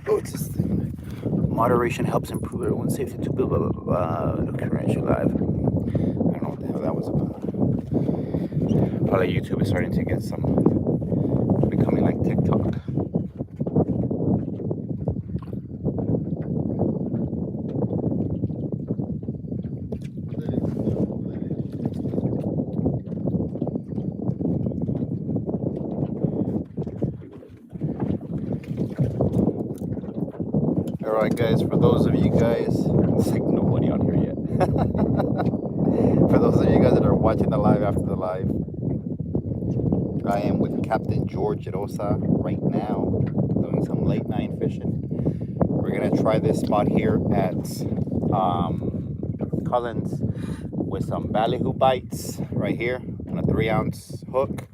Oh, it's this thing. Moderation helps improve everyone's safety to blah blah blah blah. Currently live. I don't know what the hell that was about. Probably YouTube is starting to get some, becoming like TikTok. All right, guys. For those of you guys, it's like nobody on here yet. For those of you guys that are watching the live after the live, I am with Captain George Rosa right now, doing some late night fishing. We're gonna try this spot here at Collins with some ballyhoo bites right here on a 3-ounce hook.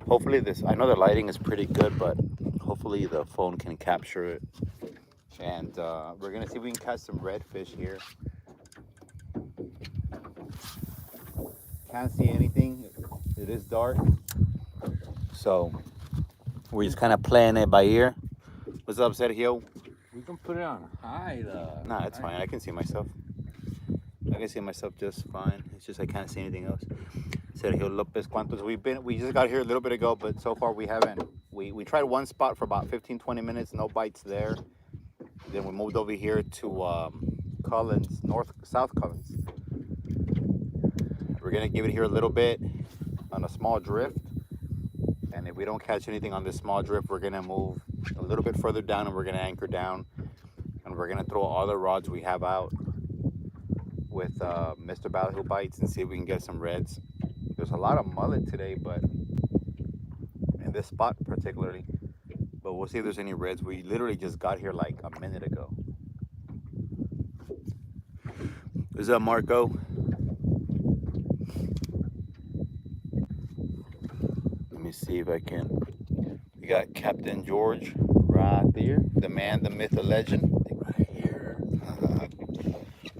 Hopefully this, I know the lighting is pretty good, but hopefully the phone can capture it. And we're gonna see if we can catch some redfish here. Can't see anything, it is dark. So we're just kind of playing it by ear. What's up, Sergio? We can put it on high. Nah, it's fine. I can see myself. I can see myself just fine. It's just I can't see anything else. Sergio Lopez Cuantos. We just got here a little bit ago, but so far we haven't. We tried one spot for about 15-20 minutes, no bites there. Then we moved over here to Collins, South Collins. We're gonna give it here a little bit on a small drift. And if we don't catch anything on this small drift, we're gonna move a little bit further down and we're gonna anchor down. And we're gonna throw all the rods we have out with Mr. Ballyhoo bites and see if we can get some reds. There's a lot of mullet today, but in this spot particularly. But we'll see if there's any reds. We literally just got here like a minute ago. What's up, Marco? Let me see if I can. We got Captain George right there. The man, the myth, the legend. Right here.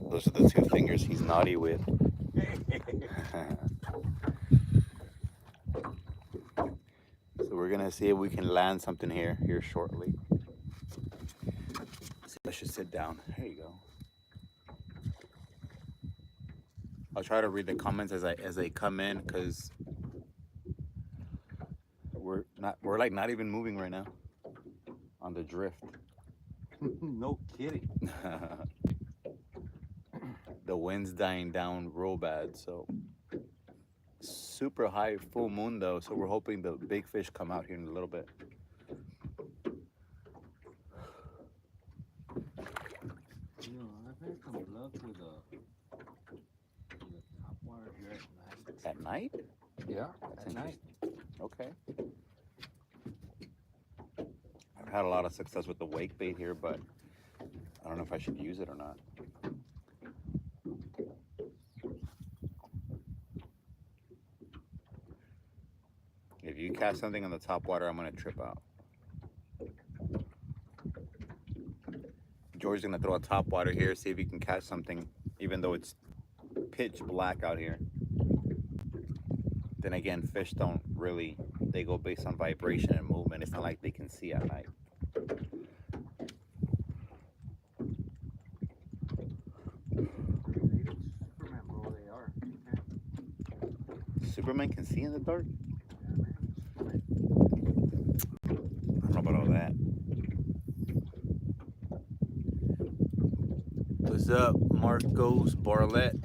Those are the two fingers he's naughty with. So we're gonna see if we can land something here shortly. I should sit down. There you go. I'll try to read the comments as they come in, because we're like not even moving right now on the drift. No kidding. The wind's dying down real bad, so super high full moon though, so we're hoping the big fish come out here in a little bit. You know, I've had some luck with the top water here at night. At night? Yeah, at night. Okay. I've had a lot of success with the wake bait here, but I don't know if I should use it or not. If you catch something on the top water, I'm gonna trip out. George's gonna throw a top water here, see if he can catch something, even though it's pitch black out here. Then again, fish don't really, they go based on vibration and movement. It's not like they can see at night. Superman, bro, they are. Superman can see in the dark? I don't know about all that. What's up, Marcos Barlett?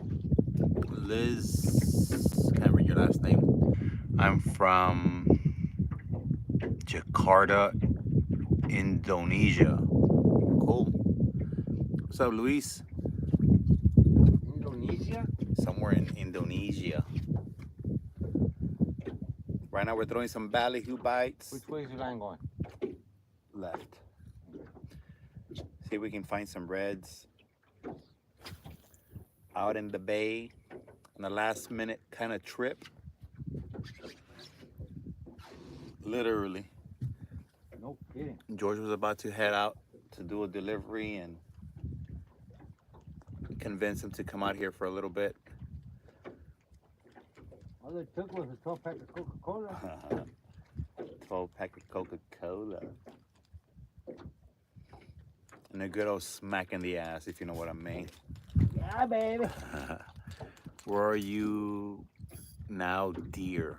Liz, can't read your last name. I'm from Jakarta, Indonesia. Cool. What's up, Luis? Indonesia? Somewhere in Indonesia. Right now we're throwing some ballyhoo bites. Which way is the line going? Left. See if we can find some reds out in the bay on a last minute kind of trip. Literally. No kidding. George was about to head out to do a delivery and convince him to come out here for a little bit. All they took was a 12-pack of Coca-Cola. 12-pack of Coca-Cola. And a good old smack in the ass, if you know what I mean. Yeah, baby. Where are you now, dear?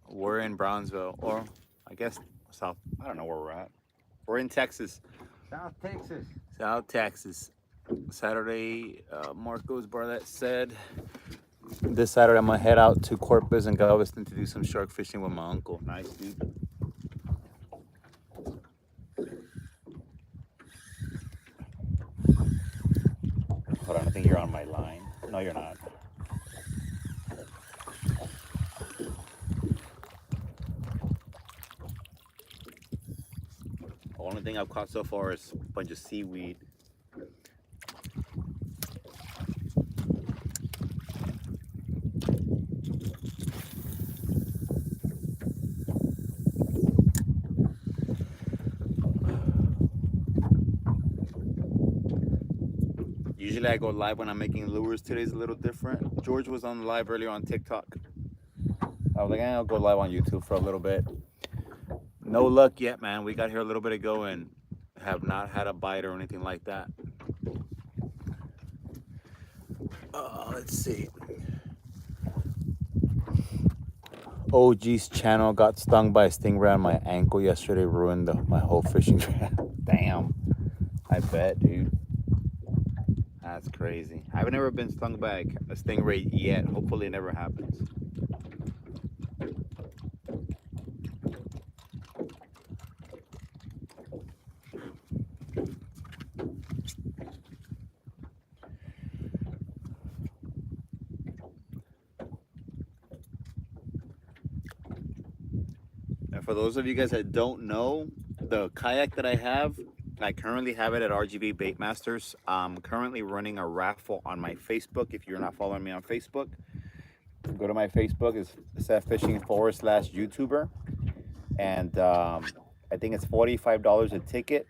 We're in Brownsville, or I guess South. I don't know where we're at. We're in Texas, South Texas. South Texas. Saturday, Marcos Barlett said this Saturday I'm gonna head out to Corpus and Galveston to do some shark fishing with my uncle. Nice, dude. Hold on, I think you're on my line. No, you're not. The only thing I've caught so far is a bunch of seaweed. Usually I go live when I'm making lures. Today's a little different. George was on live earlier on TikTok. I was like, I'll go live on YouTube for a little bit. No luck yet, man. We got here a little bit ago and have not had a bite or anything like that. Let's see. OG's channel got stung by a stingray on my ankle yesterday. Ruined my whole fishing trip. Damn. I bet, dude. That's crazy. I've never been stung by a stingray yet. Hopefully it never happens. And for those of you guys that don't know, the kayak that I currently have it at RGB Baitmasters. I'm currently running a raffle on my Facebook. If you're not following me on Facebook, go to my Facebook. It's Seth Fishing /YouTuber. And I think it's $45 a ticket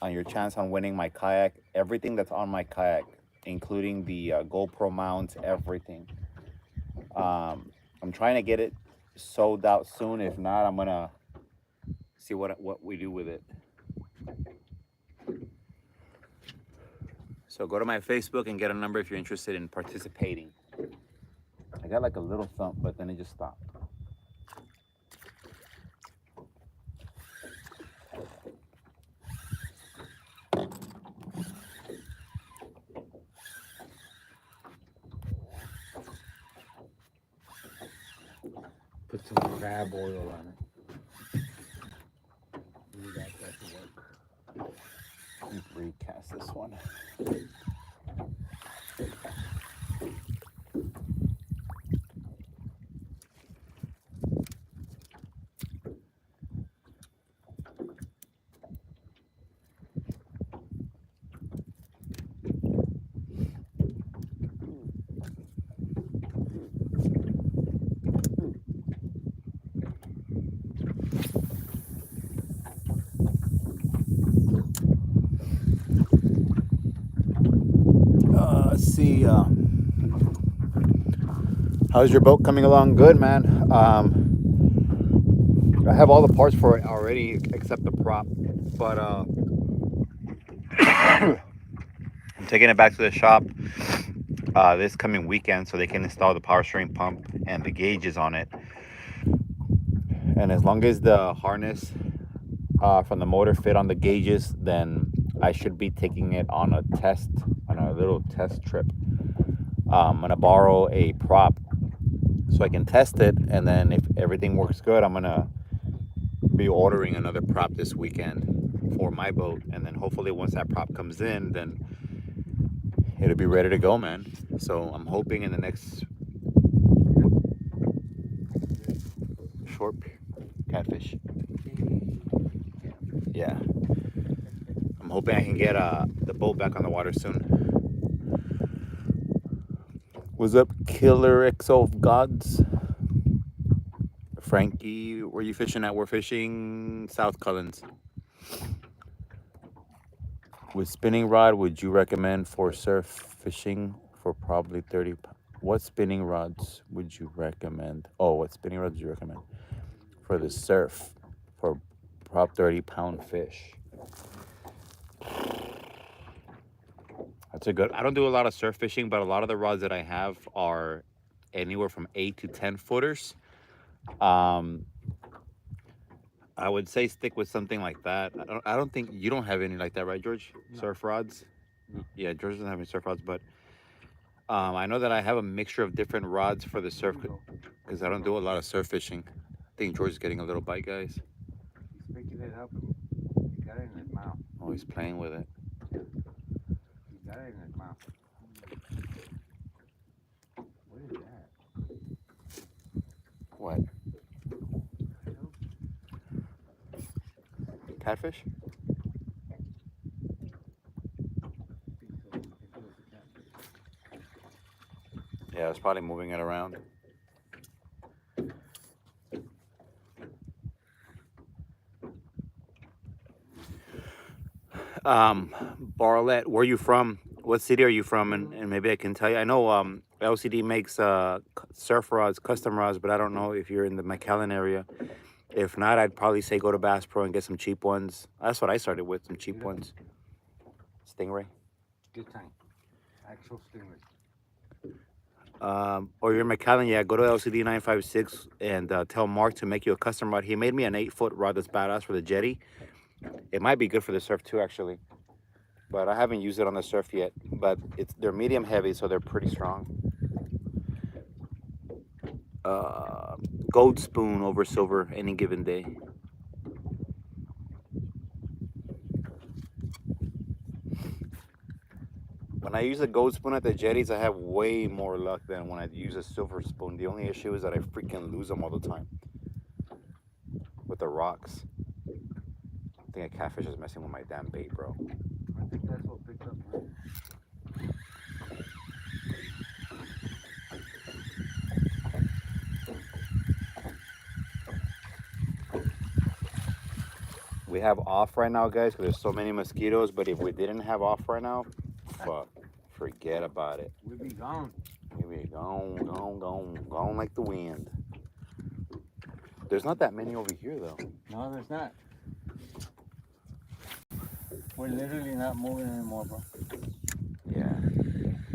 on your chance on winning my kayak. Everything that's on my kayak, including the GoPro mounts, everything. I'm trying to get it sold out soon. If not, I'm gonna see what we do with it. So go to my Facebook and get a number if you're interested in participating. I got like a little thump, but then it just stopped. Put some crab oil on it. You got that to work. Let me recast this one. Let's see. How's your boat coming along? Good, man. I have all the parts for it already except the prop, but I'm taking it back to the shop this coming weekend so they can install the power steering pump and the gauges on it. And as long as the harness from the motor fit on the gauges, then I should be taking it on a little test trip. I'm gonna borrow a prop so I can test it, and then if everything works good, I'm gonna be ordering another prop this weekend for my boat, and then hopefully once that prop comes in, then it'll be ready to go, man. So I'm hoping in the next short catfish. Yeah. I'm hoping I can get the boat back on the water soon. What's up, Killer XO of Gods? Frankie, where you fishing at? We're fishing South Collins. With spinning rod, would you recommend for surf fishing for probably 30 pounds? What spinning rods would you recommend? Oh, what spinning rods would you recommend for the surf for prop 30-pound fish? That's a good. I don't do a lot of surf fishing, but a lot of the rods that I have are anywhere from 8 to 10 footers. Um, I would say stick with something like that. I don't think you don't have any like that, right, George? No. Surf rods. No. Yeah, George doesn't have any surf rods, but I know that I have a mixture of different rods for the surf because I don't do a lot of surf fishing. I think George is getting a little bite, guys. He's picking it up and he got it in his mouth. Oh, he's playing with it. He got it in his mouth. What is that? What? Catfish? Yeah, it's probably moving it around. Barlett, where are you from? What city are you from? And maybe I can tell you. I know LCD makes surf rods, custom rods, but I don't know if you're in the McAllen area. If not, I'd probably say go to Bass Pro and get some cheap ones. That's what I started with, some cheap ones. Stingray. Good time. Actual stingray. Or you're in McAllen, yeah, go to LCD 956 and tell Mark to make you a custom rod. He made me an 8-foot rod that's badass for the jetty. It might be good for the surf too, actually. But I haven't used it on the surf yet. But they're medium heavy, so they're pretty strong. Gold spoon over silver any given day. When I use a gold spoon at the jetties, I have way more luck than when I use a silver spoon. The only issue is that I freaking lose them all the time with the rocks. I think a catfish is messing with my damn bait, bro. I think that's what picked up, right? We have off right now, guys, because there's so many mosquitoes. But if we didn't have off right now, fuck, forget about it. We'd be gone. We'd be gone like the wind. There's not that many over here, though. No, there's not. We're literally not moving anymore, bro. Yeah,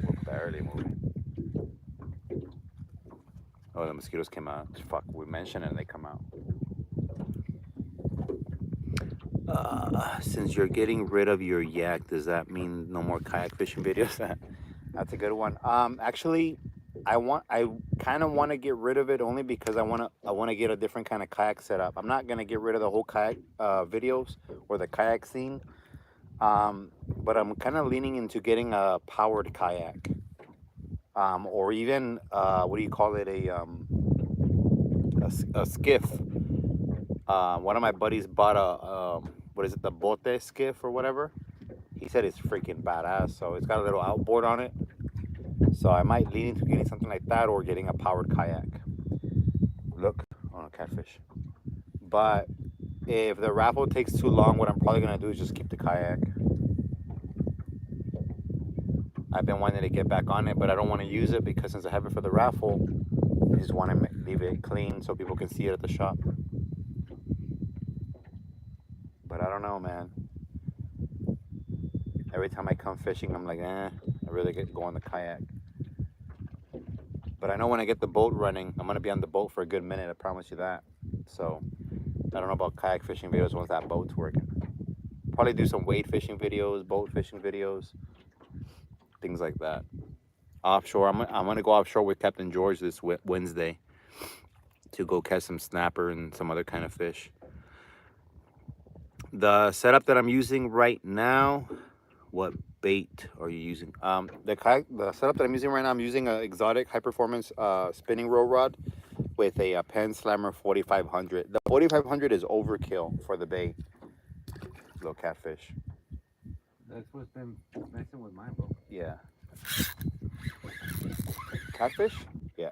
we're barely moving. Oh, the mosquitoes came out. Fuck, we mentioned it and they come out. Since you're getting rid of your yak, does that mean no more kayak fishing videos? That's a good one. Actually, I kind of want to get rid of it only because I want to get a different kind of kayak setup. I'm not gonna get rid of the whole kayak videos or the kayak scene. But I'm kind of leaning into getting a powered kayak, or even what do you call it, a skiff. One of my buddies bought a what is it, the bote skiff or whatever. He said it's freaking badass. So it's got a little outboard on it. So I might lean into getting something like that or getting a powered kayak. Look, on a catfish. But if the raffle takes too long, what I'm probably gonna do is just keep the kayak. I've been wanting to get back on it, but I don't want to use it because since I have it for the raffle, I just want to leave it clean so people can see it at the shop. But I don't know, man. Every time I come fishing, I'm like, I really get to go on the kayak. But I know when I get the boat running, I'm going to be on the boat for a good minute, I promise you that. So, I don't know about kayak fishing videos once that boat's working. Probably do some wade fishing videos, boat fishing videos, things like that. Offshore, I'm going to go offshore with Captain George this Wednesday to go catch some snapper and some other kind of fish. The setup that I'm using right now, what bait are you using? The setup that I'm using right now, I'm using an exotic high performance spinning roll rod with a Penn Slammer 4500. The 4500 is overkill for the bait. Little catfish. That's what's been messing with mine, bro. Yeah. Catfish? Yeah.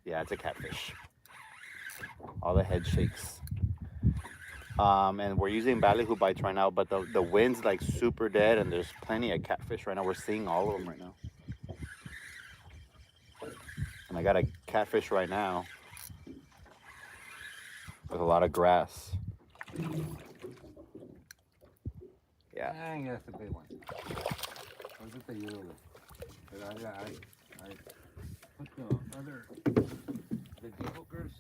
Yeah, it's a catfish. All the head shakes. And we're using ballyhoo bites right now, but the wind's like super dead and there's plenty of catfish right now. We're seeing all of them right now. And I got a catfish right now with a lot of grass. Yeah, Dang, that's a big one. Look at the yellow. I put the other, the hookers.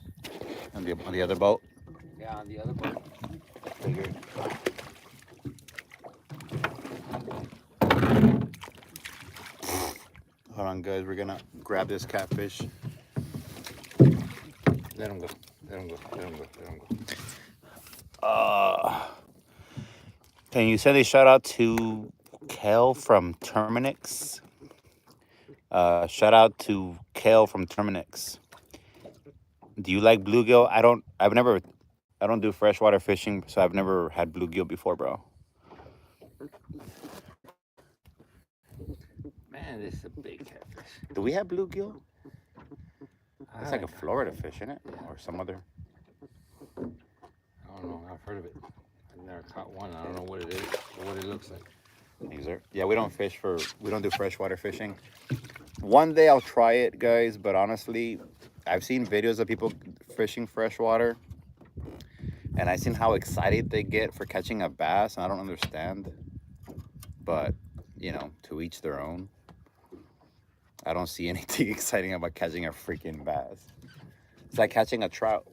On the other boat? Yeah, on the other boat. Figured. Hold on, guys. We're gonna grab this catfish. Let him go. Let him go. Let him go. Let him go. Can you send a shout out to Kel from Terminix? Shout out to Kel from Terminix. Do you like bluegill? I don't do freshwater fishing, so I've never had bluegill before, bro. Man, this is a big catfish. Do we have bluegill? It's like a Florida fish, isn't it? Or some other. I don't know. I've heard of it. I've never caught one. I don't know what it is or what it looks like. Yeah, we don't do freshwater fishing. One day I'll try it, guys, but honestly, I've seen videos of people fishing freshwater, and I've seen how excited they get for catching a bass, and I don't understand. But, you know, to each their own. I don't see anything exciting about catching a freaking bass. It's like catching a trout.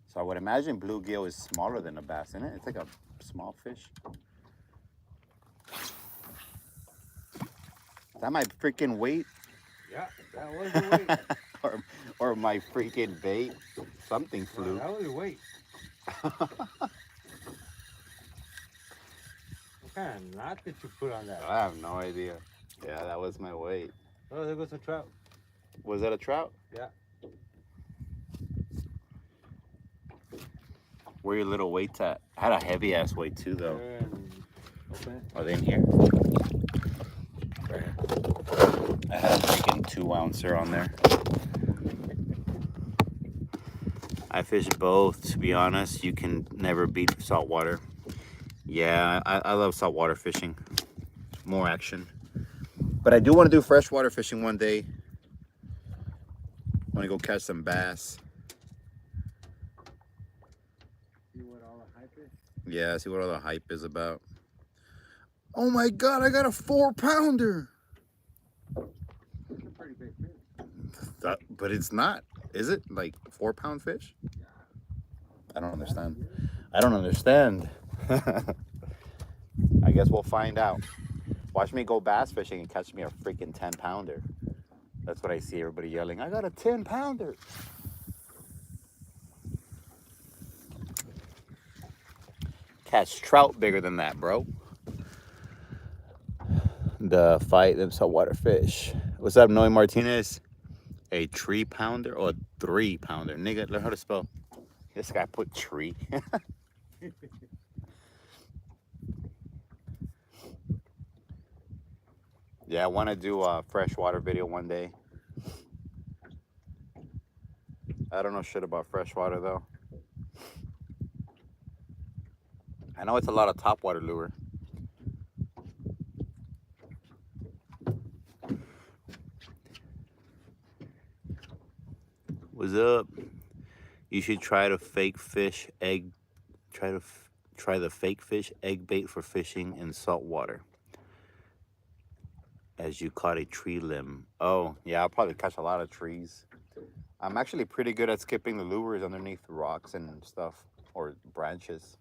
So I would imagine bluegill is smaller than a bass, isn't it? It's like a small fish. Is that my freaking weight? Yeah, that was the weight. or my freaking bait? Something flew. That was the weight. What kind of knot did you put on that? I have no idea. Yeah, that was my weight. Oh, there goes a trout. Was that a trout? Yeah. Where your little weights at? I had a heavy ass weight too, though. Open it. Are they in here? I had a freaking 2-ouncer on there. I fish both, to be honest. You can never beat saltwater. Yeah, I love saltwater fishing. More action. But I do want to do freshwater fishing one day. I want to go catch some bass. See what all the hype is? Yeah, see what all the hype is about. Oh my God, I got a 4-pounder. It's a pretty big fish. But it's not, is it? Like 4-pound fish? I don't understand. I don't understand. I guess we'll find out. Watch me go bass fishing and catch me a freaking 10-pounder. That's what I see everybody yelling. I got a 10-pounder. Catch trout bigger than that, bro. The fight them saltwater fish. What's up, Noe Martinez? A 3-pounder or a 3-pounder? Nigga, learn how to spell. This guy put tree. Yeah, I want to do a freshwater video one day. I don't know shit about freshwater though. I know it's a lot of topwater lure. What's up? You should try to fake fish egg. Try the fake fish egg bait for fishing in salt water. As you caught a tree limb. Oh, yeah, I'll probably catch a lot of trees. I'm actually pretty good at skipping the lures underneath rocks and stuff, or branches.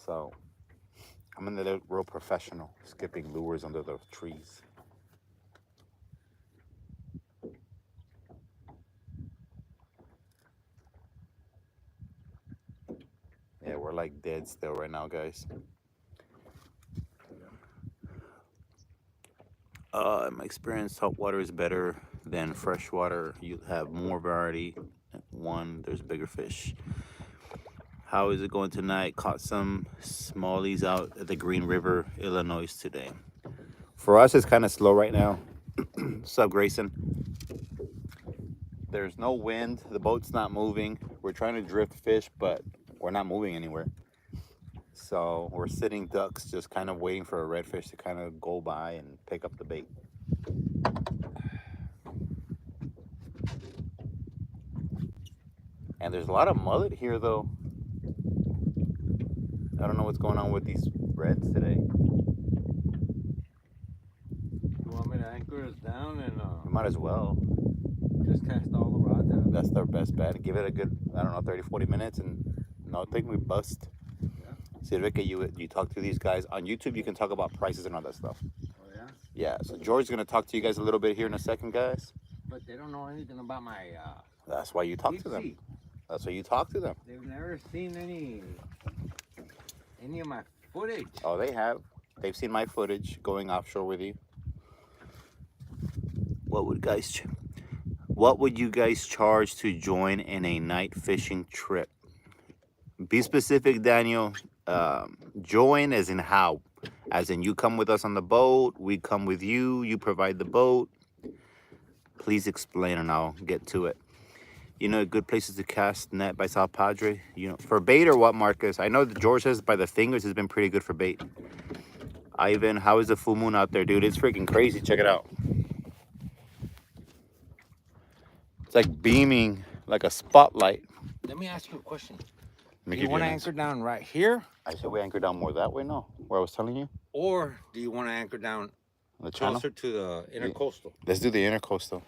So, I'm a real professional skipping lures under the trees. Yeah, we're like dead still right now, guys. In my experience, saltwater is better than freshwater. You have more variety. One, there's bigger fish. How is it going tonight? Caught some smallies out at the Green River, Illinois today. For us, it's kind of slow right now. What's up, Grayson? There's no wind. The boat's not moving. We're trying to drift fish, but we're not moving anywhere. So we're sitting ducks, just kind of waiting for a redfish to kind of go by and pick up the bait. And there's a lot of mullet here, though. I don't know what's going on with these reds today. You want me to anchor us down and We might as well. just cast all the rods out? That's their best bet. Give it a good, I don't know, 30, 40 minutes, and no, I think we bust. Yeah. See, Ricky, you talk to these guys. On YouTube, you can talk about prices and all that stuff. Oh, yeah? Yeah, so George's going to talk to you guys a little bit here in a second, guys. But they don't know anything about my That's why you talk deep to them. sea. That's why you talk to them. They've never seen any of my footage. Oh, they have. They've seen my footage going offshore with you. What would you guys charge to join in a night fishing trip? Be specific, Daniel. Join as in how? As in you come with us on the boat, we come with you, you provide the boat. Please explain and I'll get to it. You know, good places to cast net by South Padre. You know, for bait or what, Marcus? I know that George says by the fingers has been pretty good for bait. Ivan, how is the full moon out there, dude? It's freaking crazy. Check it out. It's like beaming like a spotlight. Let me ask you a question. Let me Do give you want to an anchor answer. down right here? I said we anchor down more that way, no? Where I was telling you? Or do you want to anchor down The channel? closer to the intercoastal? Let's do the intercoastal.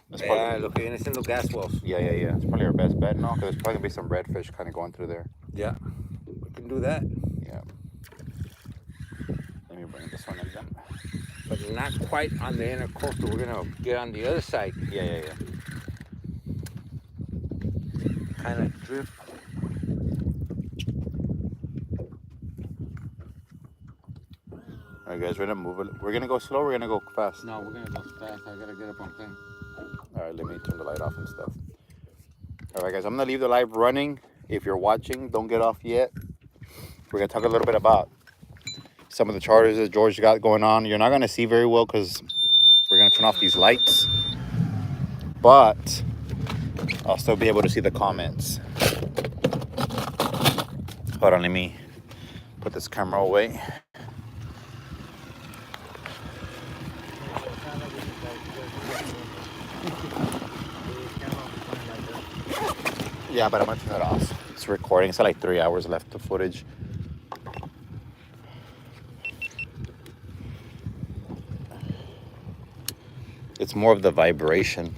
That's Yeah, lo que viene siendo gas wells. Yeah. It's probably our best bet, no? Because there's probably going to be some redfish kind of going through there. Yeah, we can do that. Yeah. Let me bring this one in then. But not quite on the intercoastal. We're going to get on the other side. Yeah. Kind of drift. All right, guys, we're going to move it. We're going to go slow, we're going to go fast. No, we're going to go fast. I got to get up on thing. All right, let me turn the light off and stuff. All right, guys, I'm going to leave the live running. If you're watching, don't get off yet. We're going to talk a little bit about some of the charters that George got going on. You're not going to see very well because we're going to turn off these lights. But I'll still be able to see the comments. Hold on, let me put this camera away. Yeah, but I'm gonna turn it off. It's recording. It's like 3 hours left of footage. It's more of the vibration.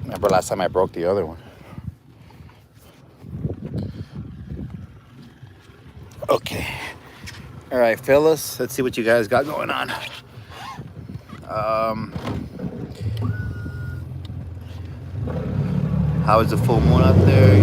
Remember last time I broke the other one? Okay. All right, fellas. Let's see what you guys got going on. How is the full moon up there?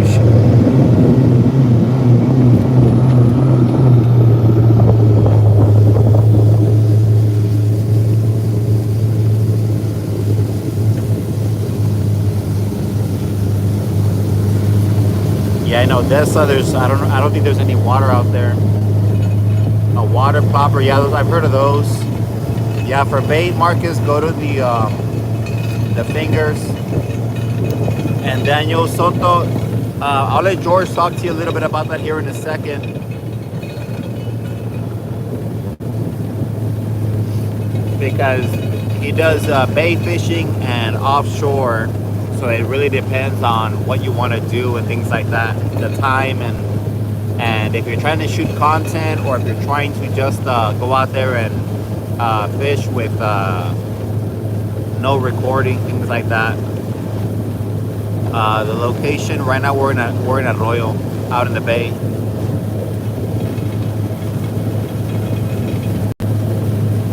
Yeah, I know. Dessa, I don't think there's any water out there. A water popper, yeah, I've heard of those. Yeah, for bait, Marcus, go to the fingers. And Daniel Soto, I'll let George talk to you a little bit about that here in a second. Because he does bait fishing and offshore. So it really depends on what you want to do and things like that. The time and if you're trying to shoot content or if you're trying to just go out there and fish with no recording, things like that. The location right now we're in Arroyo, out in the bay.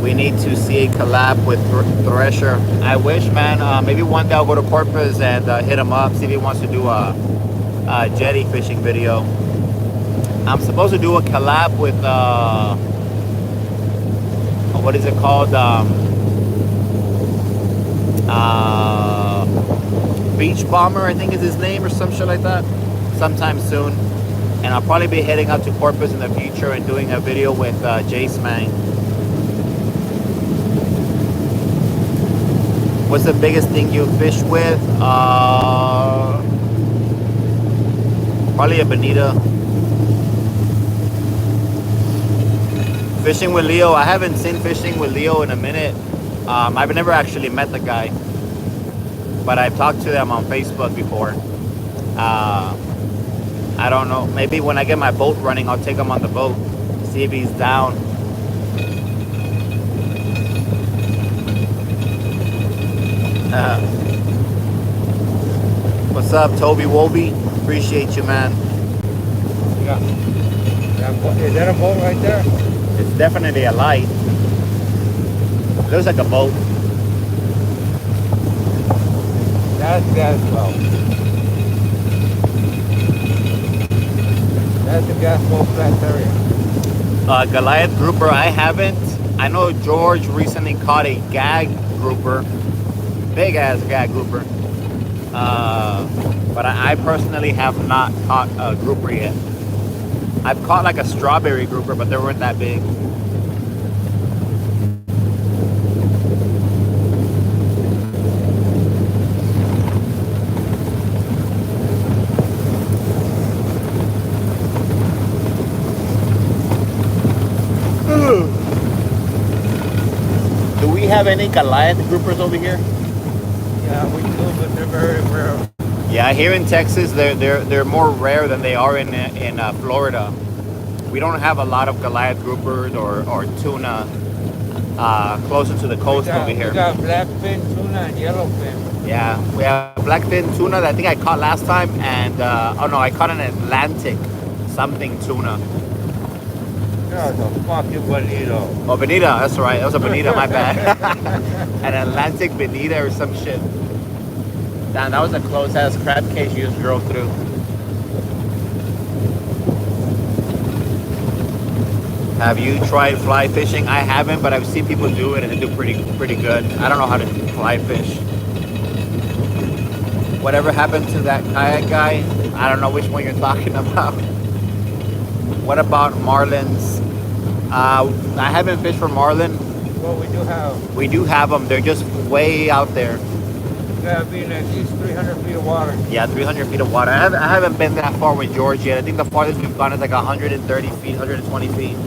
We need to see a collab with Thresher. I wish, man. Maybe one day I'll go to Corpus and hit him up, see if he wants to do a jetty fishing video. I'm supposed to do a collab with what is it called? Beach Bomber, I think is his name, or some shit like that, sometime soon. And I'll probably be heading out to Corpus in the future and doing a video with Jace Mang. What's the biggest thing you fish with? Probably a bonita. Fishing with Leo, I haven't seen fishing with Leo in a minute. I've never actually met the guy. but I've talked to them on Facebook before. I don't know. Maybe when I get my boat running, I'll take him on the boat, see if he's down. What's up, Toby Woby? Appreciate you, man. Yeah. Is that a boat right there? It's definitely a light. It looks like a boat. That's gas well. That's the gas well flat area. Goliath grouper, I haven't. I know George recently caught a gag grouper, big ass gag grouper. But I personally have not caught a grouper yet. I've caught like a strawberry grouper, but they weren't that big. Do we have any Goliath groupers over here? Yeah, we do, but they're very rare. Yeah, here in Texas, they're more rare than they are in Florida. We don't have a lot of Goliath groupers or tuna closer to the coast over here. We got blackfin tuna and yellowfin. Yeah, we have blackfin tuna that I think I caught last time, and oh no, I caught an Atlantic something tuna. That's a fucking bonito. Oh, bonita, that's right. That was a bonita, my bad. An Atlantic bonita or some shit. Damn, that was a close-ass crab cage you just drove through. Have you tried fly fishing? I haven't, but I've seen people do it and they do pretty good. I don't know how to fly fish. Whatever happened to that kayak guy? I don't know which one you're talking about. What about marlins? I haven't fished for marlin. Well, we do have. We do have them. They're just way out there. Gotta be in at least 300 feet of water. Yeah, 300 feet of water. I haven't been that far with George yet. I think the farthest we've gone is like 130 feet, 120 feet.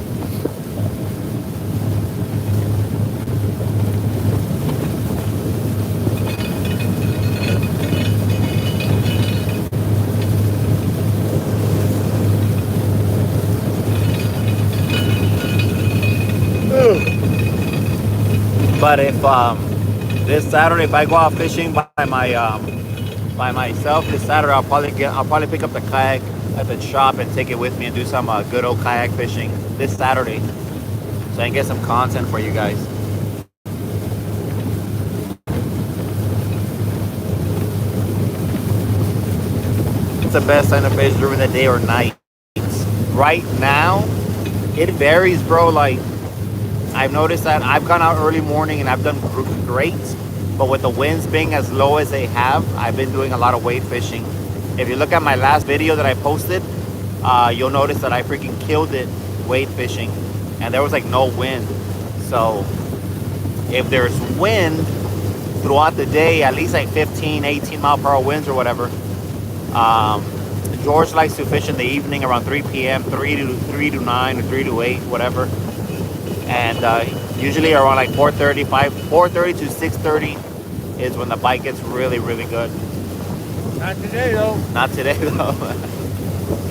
But if this Saturday, if I go out fishing by myself this Saturday, I'll probably pick up the kayak at the shop and take it with me and do some good old kayak fishing this Saturday, so I can get some content for you guys. It's the best time to fish during the day or night. Right now, it varies, bro. Like, I've noticed that I've gone out early morning and I've done great, but with the winds being as low as they have, I've been doing a lot of wade fishing. If you look at my last video that I posted, you'll notice that I freaking killed it wade fishing, and there was like no wind. So if there's wind throughout the day, at least like 15, 18 mile per hour winds or whatever, George likes to fish in the evening around 3 p.m., 3 to 9 or 3 to 8, whatever. And usually around like 4:30 to 6:30 is when the bite gets really good. Not today though. Not today though.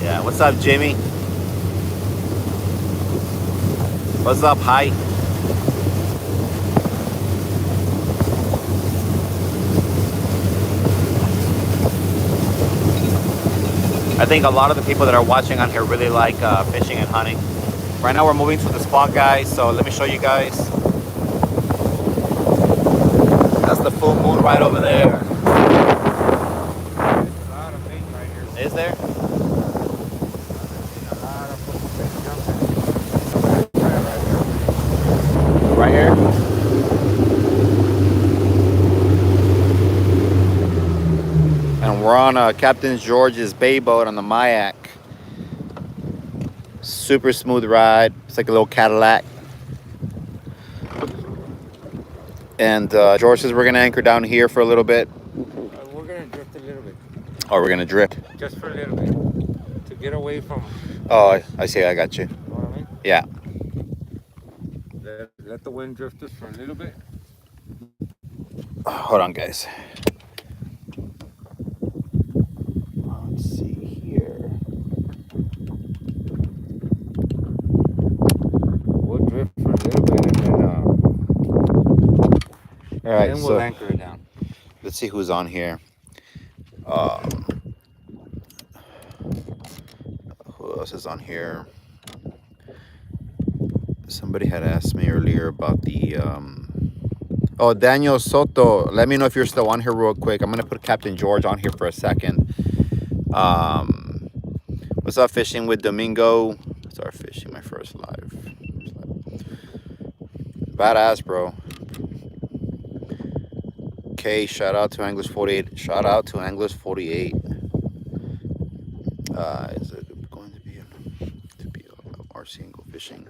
Yeah, what's up, Jimmy? What's up, Hi? I think a lot of the people that are watching on here really like fishing and hunting. Right now we're moving to the spot, guys, so let me show you guys. That's the full moon right over there. There's a lot of bait right here. Is there? A lot of bait jumping. Right here? And we're on Captain George's bay boat on the Kayak. Super smooth ride. It's like a little Cadillac. And George says we're gonna anchor down here for a little bit. We're gonna drift a little bit. Oh, we're gonna drift. Just for a little bit. To get away from. Oh, I see. I got you. You know what I mean? Yeah. Let the wind drift us for a little bit. Hold on, guys. All right, Then so we'll anchor it down. let's see who's on here. Who else is on here? Somebody had asked me earlier about the oh, Daniel Soto. Let me know if you're still on here real quick. I'm gonna put Captain George on here for a second. What's up, fishing with Domingo? Start fishing my first live. Badass, bro. Okay, shout out to Anglers 48. Shout out to Anglers 48. Is it going to be RC and go fishing?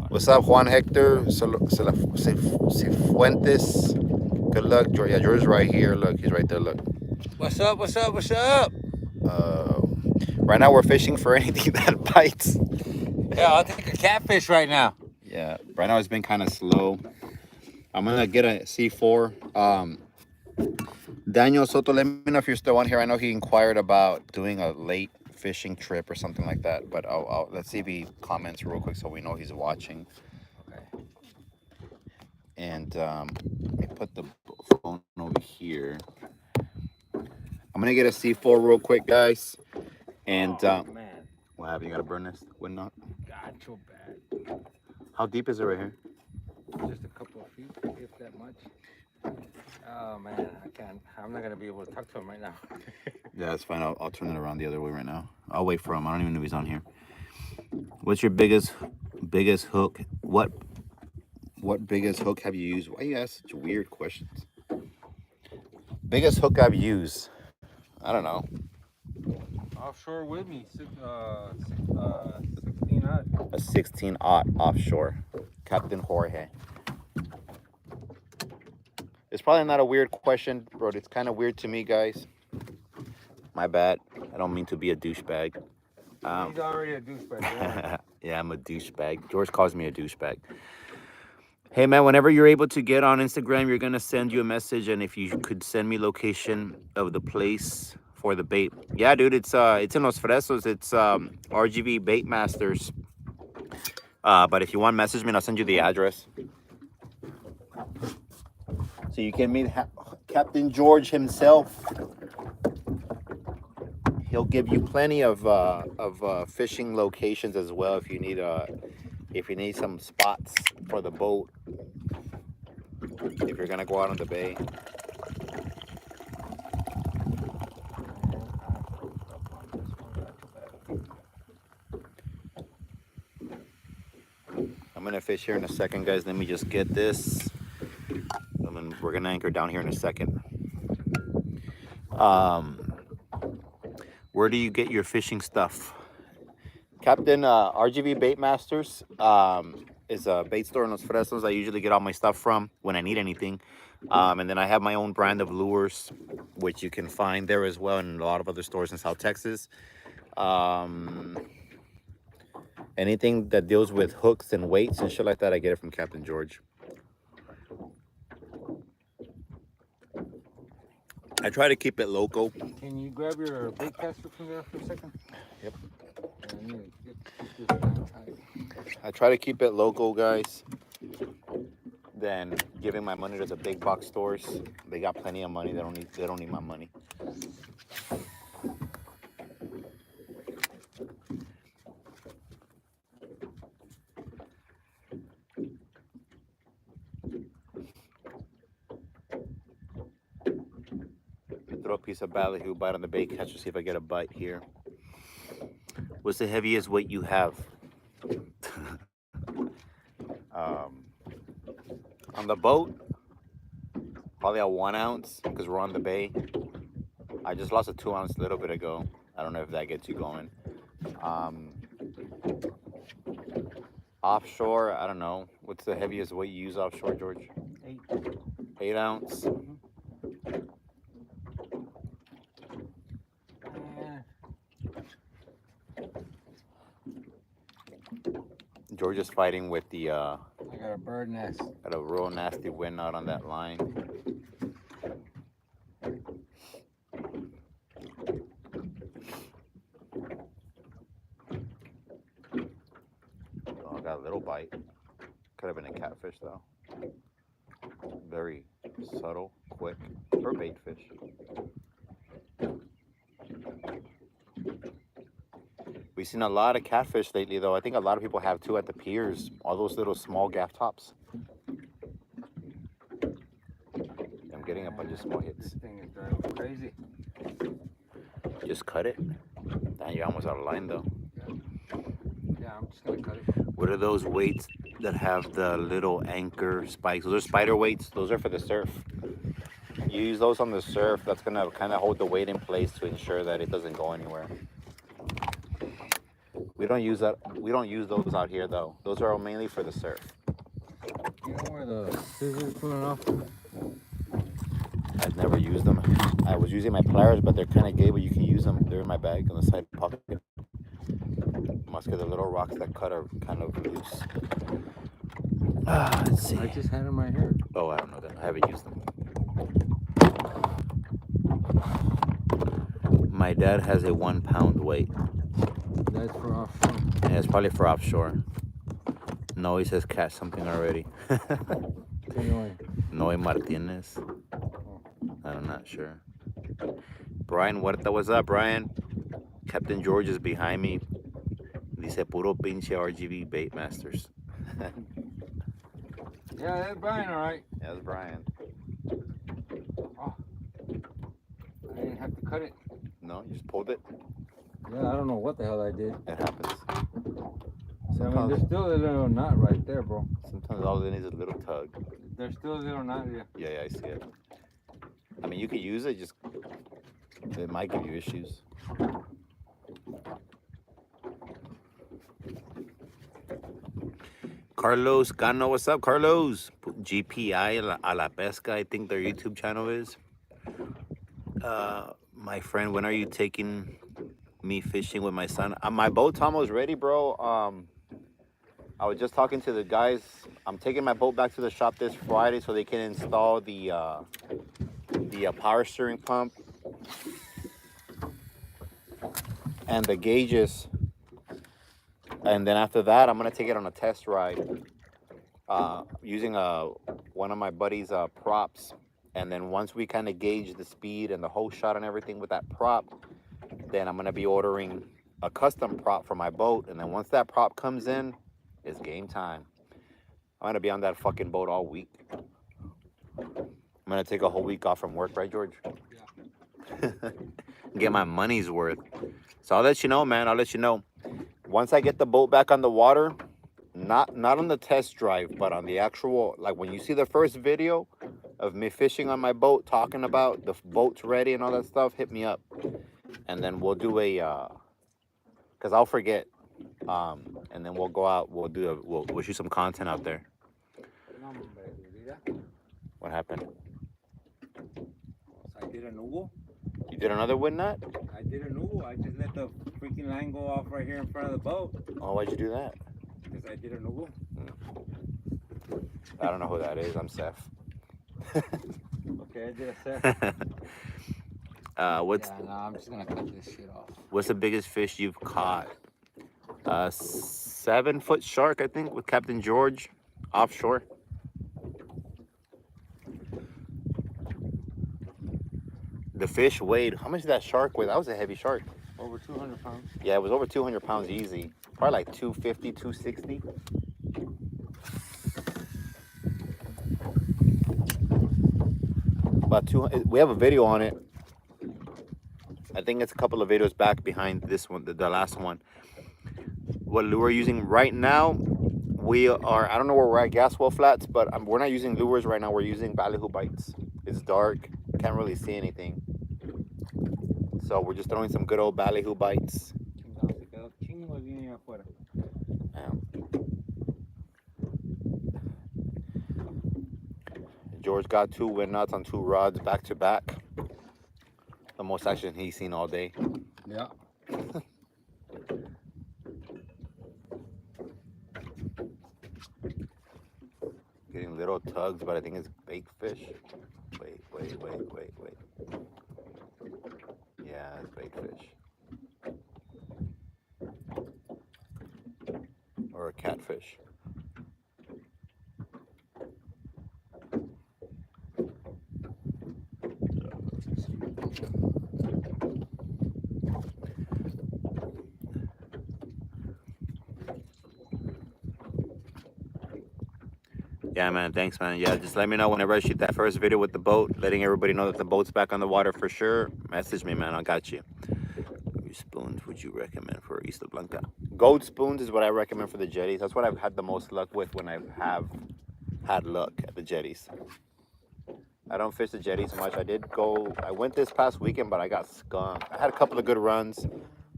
What's up, Juan Hector? Cifuentes. Good luck, George. Yeah, George's right here. Look, he's right there. Look. What's up? What's up? What's up? Right now, we're fishing for anything that bites. Yeah, I'll take a catfish right now. Yeah, right now it's been kind of slow. I'm gonna get a C4. Daniel Soto, let me know if you're still on here. I know he inquired about doing a late fishing trip or something like that, but let's see if he comments real quick so we know he's watching. Okay. And let me put the phone over here. I'm gonna get a C4 real quick, guys. And man, what happened? You gotta burn this wood knot? got so bad. How deep is it right here? Just a couple of feet, if that much. Oh man, I can't. I'm not gonna be able to talk to him right now. Yeah, that's fine. I'll turn it around the other way right now. I'll wait for him. I don't even know if he's on here. What's your biggest hook? What biggest hook have you used? Why you ask such weird questions? Biggest hook I've used? I don't know. Offshore with me, 16 knot. A 16-aught offshore. Captain Jorge. It's probably not a weird question, bro. It's kind of weird to me, guys. My bad. I don't mean to be a douchebag. He's already a douchebag. Yeah. Yeah, I'm a douchebag. George calls me a douchebag. Hey, man, whenever you're able to get on Instagram, you're going to send you a message. And if you could send me location of the place for the bait. Yeah, dude, it's in Los Fresos. It's RGV Bait Masters. But if you want, message me and I'll send you the address. So you can meet Captain George himself. He'll give you plenty of fishing locations as well if you need some spots for the boat. If you're gonna go out on the bay. I'm gonna fish here in a second, guys. Let me just get this. And then we're gonna anchor down here in a second. Where do you get your fishing stuff? Captain RGV Bait Masters is a bait store in Los Fresos. I usually get all my stuff from when I need anything. And then I have my own brand of lures, which you can find there as well in a lot of other stores in South Texas. Anything that deals with hooks and weights and shit like that, I get it from Captain George. I try to keep it local. Can you grab your bait caster from there for a second? Yep. I need to keep this down tight. I try to keep it local, guys. Than giving my money to the big box stores. They got plenty of money. They don't need my money. Throw a piece of ballyhoo, bite on the bait catcher, see if I get a bite here. What's the heaviest weight you have? On the boat, probably a 1 ounce because we're on the bay. I just lost a 2 ounce a little bit ago. I don't know if that gets you going. Offshore, I don't know. What's the heaviest weight you use offshore, George? 8. 8 ounce. George is fighting with the I got a bird nest. got a real nasty wind out on that line. Oh, I got a little bite. Could have been a catfish though. very subtle, quick, or bait fish. We've seen a lot of catfish lately, though. I think a lot of people have too at the piers. All those little small gaff tops. I'm getting a bunch of small hits. This thing is driving me crazy. Just cut it. Damn, you're almost out of line, though. Yeah, I'm just gonna cut it. What are those weights that have the little anchor spikes? Those are spider weights. Those are for the surf. You use those on the surf. That's gonna kind of hold the weight in place to ensure that it doesn't go anywhere. We don't use that. We don't use those out here, though. Those are mainly for the surf. You know where the scissors coming off? I've never used them. I was using my pliers, but they're kind of gay, but you can use them. They're in my bag on the side pocket. Must get the little rocks that cut are kind of loose. Let's see. I just had them right here. Oh, I don't know that. I haven't used them. My dad has a 1 pound weight. That's for offshore. Yeah, it's probably for offshore. No, he says catch something already. Noe Martinez. I'm not sure. Brian, what's up, Brian? Captain George is behind me. Dice puro pinche RGB bait masters. Yeah, that's Brian, all right. Yeah, that's Brian. Oh, I didn't have to cut it. No, you just pulled it. Yeah, I don't know what the hell I did. It happens. I mean, there's still a little knot right there, bro. Sometimes all it needs is a little tug. There's still a little knot here. Yeah, I see it. I mean, you could use it, just it might give you issues. Carlos Cano, what's up, Carlos? GPI a la pesca, I think their YouTube channel is. My friend, when are you taking me fishing with my son? My boat's almost ready, bro. I was just talking to the guys. I'm taking my boat back to the shop this Friday so they can install the power steering pump and the gauges. And then after that, I'm gonna take it on a test ride using one of my buddy's props. And then once we kind of gauge the speed and the hole shot and everything with that prop, then I'm gonna be ordering a custom prop for my boat. And then once that prop comes in, it's game time. I'm gonna be on that fucking boat all week. I'm gonna take a whole week off from work, right, George? Yeah. Get my money's worth. So I'll let you know, man. I'll let you know. Once I get the boat back on the water, not on the test drive, but on the actual, like when you see the first video of me fishing on my boat, talking about the boat's ready and all that stuff, hit me up. And then we'll do because I'll forget. And then we'll go out, we'll shoot some content out there. What happened? I did a nubo. You did another wind knot? I did a nubo. I just let the freaking line go off right here in front of the boat. Oh, why'd you do that? Because I did a nubo. I don't know who that is. I'm Seth. Okay, I did a set. I'm just gonna cut this shit off. What's the biggest fish you've caught? 7-foot shark, I think, with Captain George, offshore. The fish weighed, how much did that shark weigh? That was a heavy shark. Over 200 pounds. Yeah, it was over 200 pounds easy. Probably like 250, 260. About 200. We have a video on it. I think it's a couple of videos back behind this one, the last one. What lure we're using right now, we are, I don't know where we're at, Gaswell Flats, but we're not using lures right now. We're using ballyhoo bites. It's dark, can't really see anything. So we're just throwing some good old ballyhoo bites. George got 2 wind knots on 2 rods back to back. The most action he's seen all day. Yeah. Getting little tugs, but I think it's bait fish. Wait. Yeah, it's bait fish. Or a catfish. Yeah, man. Thanks, man. Yeah, just let me know whenever I shoot that first video with the boat, letting everybody know that the boat's back on the water for sure. Message me, man. I got you. Which spoons would you recommend for Isla Blanca? Gold spoons is what I recommend for the jetties. That's what I've had the most luck with when I have had luck at the jetties. I don't fish the jetties much. I went this past weekend, but I got skunked. I had a couple of good runs.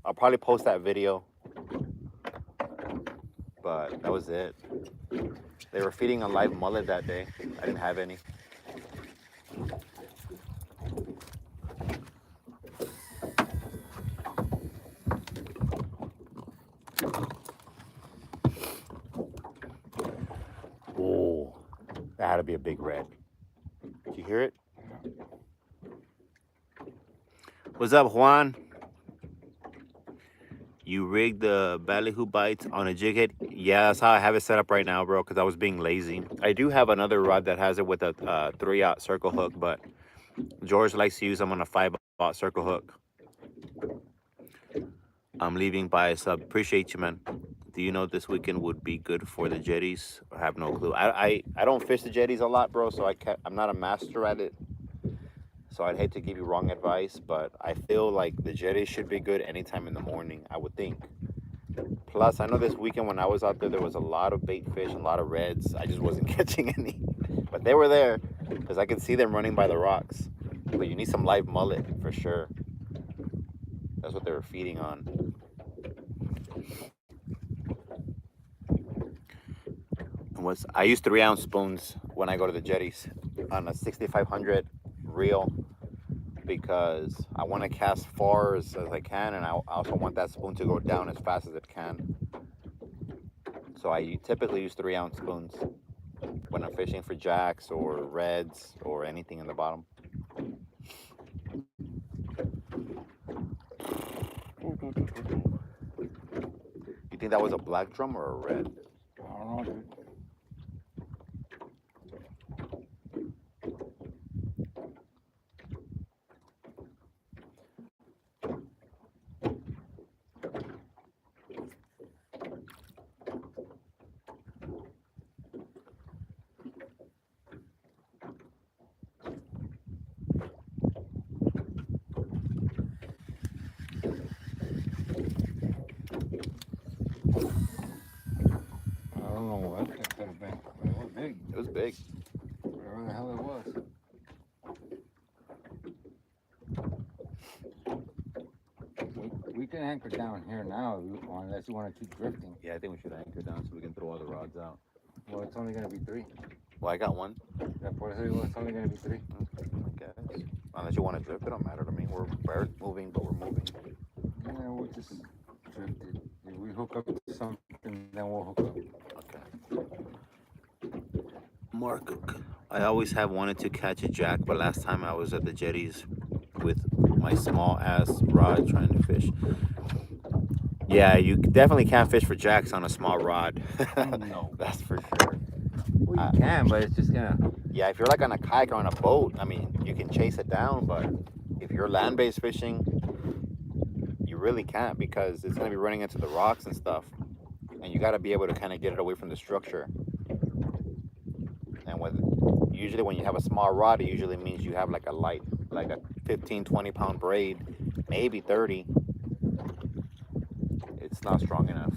I'll probably post that video, but that was it. They were feeding on live mullet that day. I didn't have any. Oh, that had to be a big red. Did you hear it? What's up, Juan? You rigged the ballyhoo bites on a jig head? Yeah, that's how I have it set up right now, bro, because I was being lazy. I do have another rod that has it with a 3/0 circle hook, but George likes to use them on a 5/0 circle hook. I'm leaving by a sub. Appreciate you, man. Do you know this weekend would be good for the jetties? I have no clue. I don't fish the jetties a lot, bro, so I'm not a master at it. So I'd hate to give you wrong advice, but I feel like the jetties should be good anytime in the morning, I would think. Plus, I know this weekend when I was out there, there was a lot of bait fish and a lot of reds. I just wasn't catching any. But they were there because I could see them running by the rocks. But you need some live mullet for sure. That's what they were feeding on. I use 3/ounce spoons when I go to the jetties on a 6500 reel because I want to cast far as I can, and I also want that spoon to go down as fast as it can. So I typically use 3/ounce spoons when I'm fishing for jacks or reds or anything in the bottom. You think that was a black drum or a red? I don't know, dude. I don't know what that could have been, but it was big. It was big. Whatever the hell it was. We can anchor down here now unless you want to keep drifting. Yeah, I think we should anchor down so we can throw all the rods out. Well, it's only going to be 3. Well, I got one. Yeah, por eso it's only going to be 3. I guess. Unless you want to drift, it don't matter to me. We're moving, but we're moving. Yeah, we'll just drift it. If we hook up to something, then we'll hook up. Okay. Mark, I always have wanted to catch a jack, but last time I was at the jetties with my small ass rod trying to fish. Yeah, you definitely can't fish for jacks on a small rod. No. That's for sure. Well, you can, but it's just gonna... Yeah, if you're like on a kayak or on a boat, I mean, you can chase it down, but if you're land-based fishing, you really can't because it's going to be running into the rocks and stuff. And you got to be able to kind of get it away from the structure. And usually when you have a small rod, it usually means you have like a 15, 20 pound braid, maybe 30. It's not strong enough.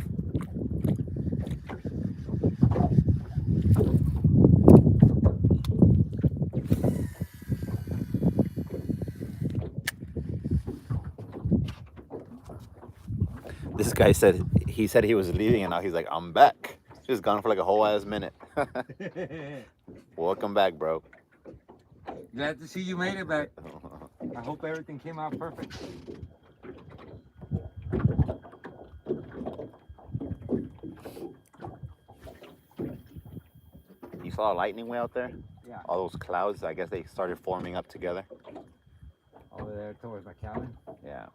This guy said he was leaving and now he's like, I'm back. Just gone for like a whole ass minute. Welcome back, bro. Glad to see you made it back. I hope everything came out perfect. You saw a lightning way out there? Yeah. All those clouds, I guess they started forming up together. Over there towards my cabin? Yeah.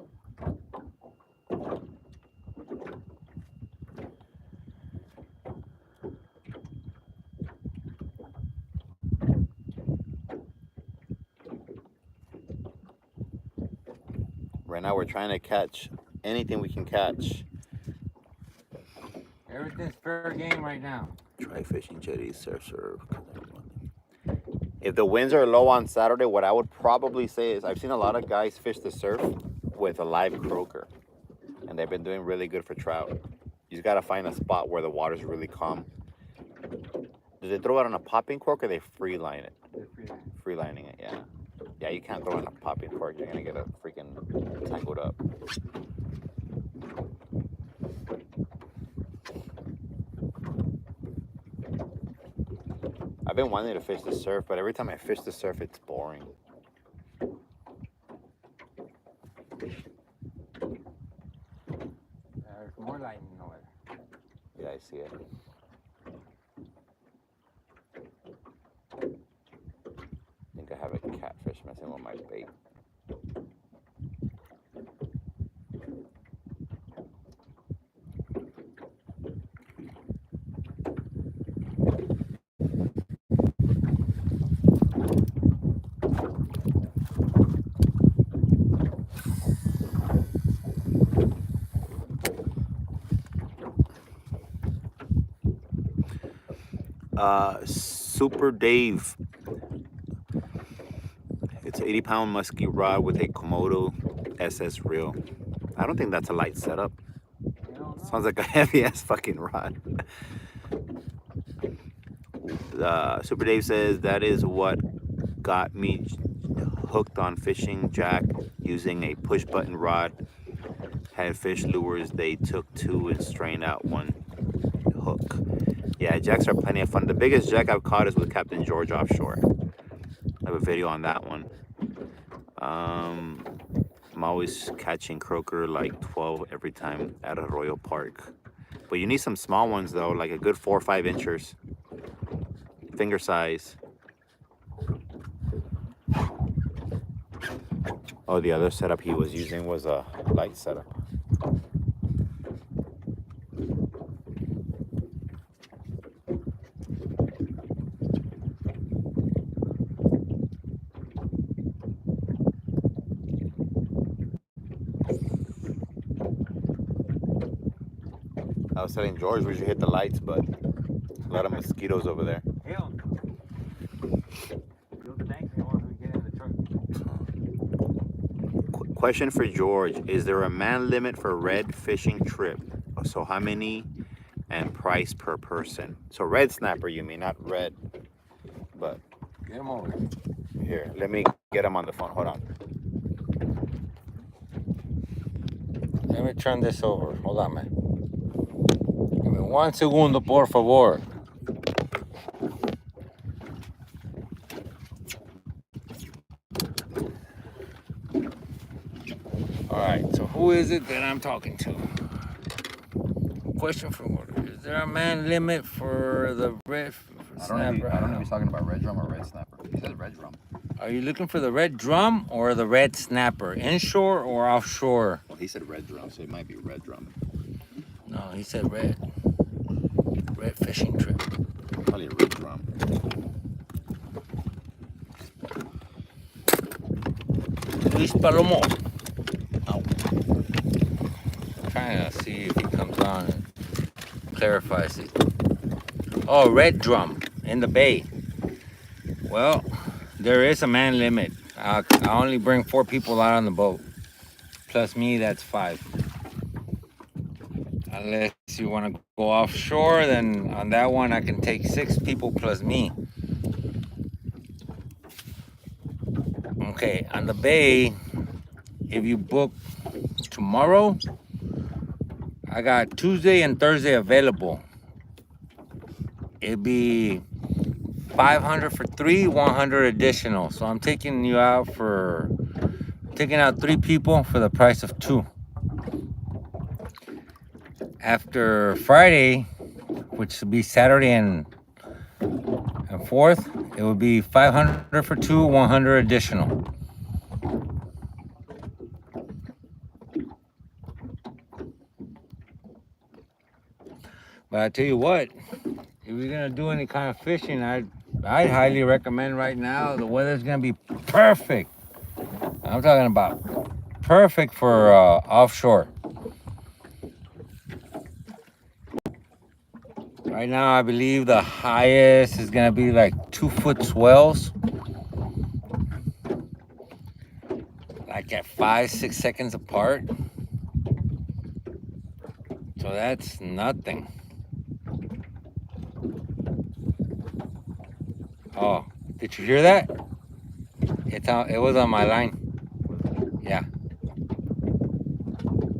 Right now we're trying to catch anything we can catch. Everything's fair game right now. Try fishing jetties, surf. If the winds are low on Saturday, what I would probably say is I've seen a lot of guys fish the surf with a live croaker, and they've been doing really good for trout. You just gotta find a spot where the water's really calm. Do they throw it on a popping cork or they free line it? They're free. Free lining it, yeah. Yeah, you can't throw it on a popping cork. You're gonna get a freaking tangled up. I've been wanting to fish the surf, but every time I fish the surf, it's boring. There's more lightning over there. Yeah, I see it. I think I have a catfish messing with my bait. Super Dave. It's an 80-pound musky rod with a Komodo SS reel. I don't think that's a light setup. Sounds like a heavy-ass fucking rod. Super Dave says that is what got me hooked on fishing jack using a push-button rod. Had fish lures, they took two and strained out one hook. Yeah, jacks are plenty of fun. The biggest jack I've caught is with Captain George offshore. I have a video on that one. I'm always catching croaker like 12 every time at Arroyo Park. But you need some small ones though, like a good 4 or 5 inches. Finger size. Oh, the other setup he was using was a light setup. I was telling George we should hit the lights, but a lot of mosquitoes over there. Hell no. You'll thank me once we get in the truck. Question for George. Is there a man limit for red fishing trip? So how many and price per person? So red snapper you mean, not red. But Get him over. here, let me get him on the phone. Hold on. Let me turn this over. Hold on, man. Give me 1 segundo, por favor. Alright, so who is it that I'm talking to? Question for what? Is there a man limit for the red snapper? I don't know if he's talking about red drum or red snapper. He says red drum. Are you looking for the red drum or the red snapper? Inshore or offshore? Well, he said red drum, so it might be red drum. No, he said red. Red fishing trip. Probably a red drum. Luis Palomo. Ow. I'm trying to see if he comes on and clarifies it. Oh, red drum in the bay. Well, there is a man limit. I only bring 4 people out on the boat. Plus me, that's 5. Unless you want to go offshore, then on that one I can take 6 people plus me. Okay, on the bay, if you book tomorrow, I got Tuesday and Thursday available. It'd be 500 for 3, 100 additional. So I'm taking out 3 people for the price of 2. After Friday, which would be Saturday and 4th, it would be 500 for 2, 100 additional. But I tell you what, if you're gonna do any kind of fishing, I'd highly recommend right now. The weather's gonna be perfect. I'm talking about perfect for offshore. Right now, I believe the highest is gonna be like 2-foot swells, like at 5-6 seconds apart. So that's nothing. Oh, did you hear that? It was on my line. Yeah.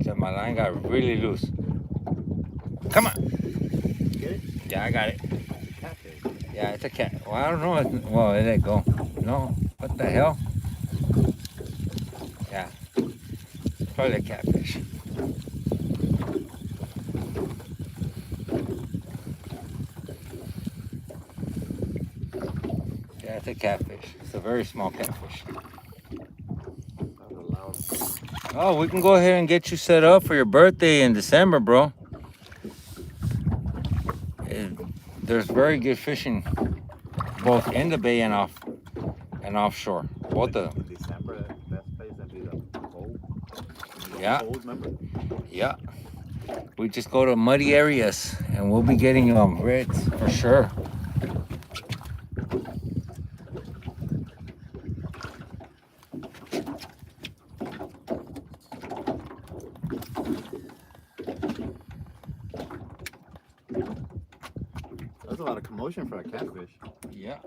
So my line got really loose. Come on. Get it? Yeah, I got it. Catfish. Yeah, it's a cat. Well, I don't know. Well, it let go. No. What the hell? Yeah. It's probably a catfish. Yeah, it's a catfish. It's a very small catfish. That was loud. Oh, we can go ahead and get you set up for your birthday in December, bro. There's very good fishing both in the bay and offshore. Both of them. In December, the best place would be the cold. Yeah. Cold, remember? Yeah. We just go to muddy areas and we'll be getting reds for sure. That's a lot of commotion for a catfish. Yeah.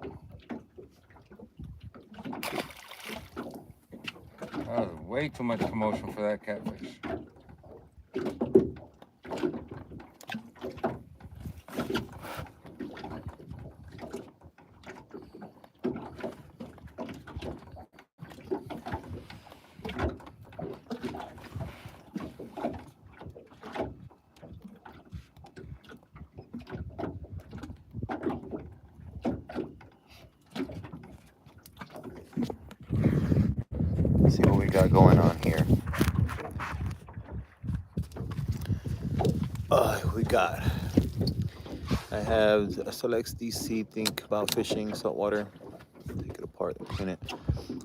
That was way too much commotion for that catfish. Let's see what we got going on here. I have a Solex DC Think About Fishing Saltwater. Take it apart and clean it.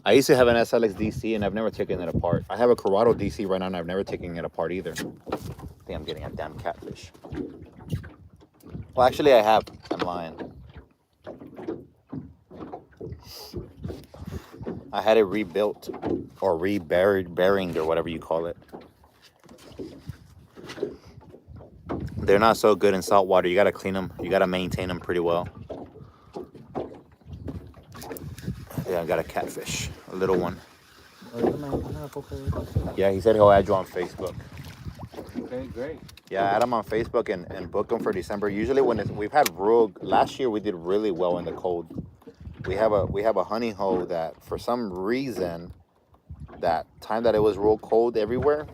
I used to have an SLX DC and I've never taken it apart. I have a Corrado DC right now and I've never taken it apart either. I think I'm getting a damn catfish. Well, actually I have. I'm lying. I had it rebuilt or bearinged or whatever you call it. They're not so good in salt water. You got to clean them. You got to maintain them pretty well. Yeah, I got a catfish, a little one. Yeah, he said he'll add you on Facebook. Okay, great. Yeah, add him on Facebook and book him for December. Usually we've had last year we did really well in the cold. We have a honey hole that for some reason, that time that it was real cold everywhere,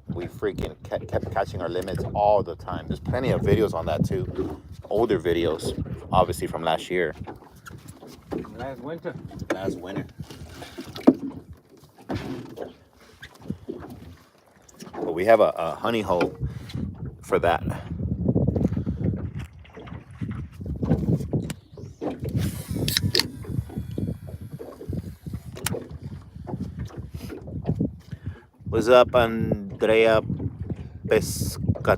we freaking kept catching our limits all the time. There's plenty of videos on that too. Older videos, obviously from last year. Last winter. Last winter. But we have a honey hole for that. What's up, Andrea Pescatei?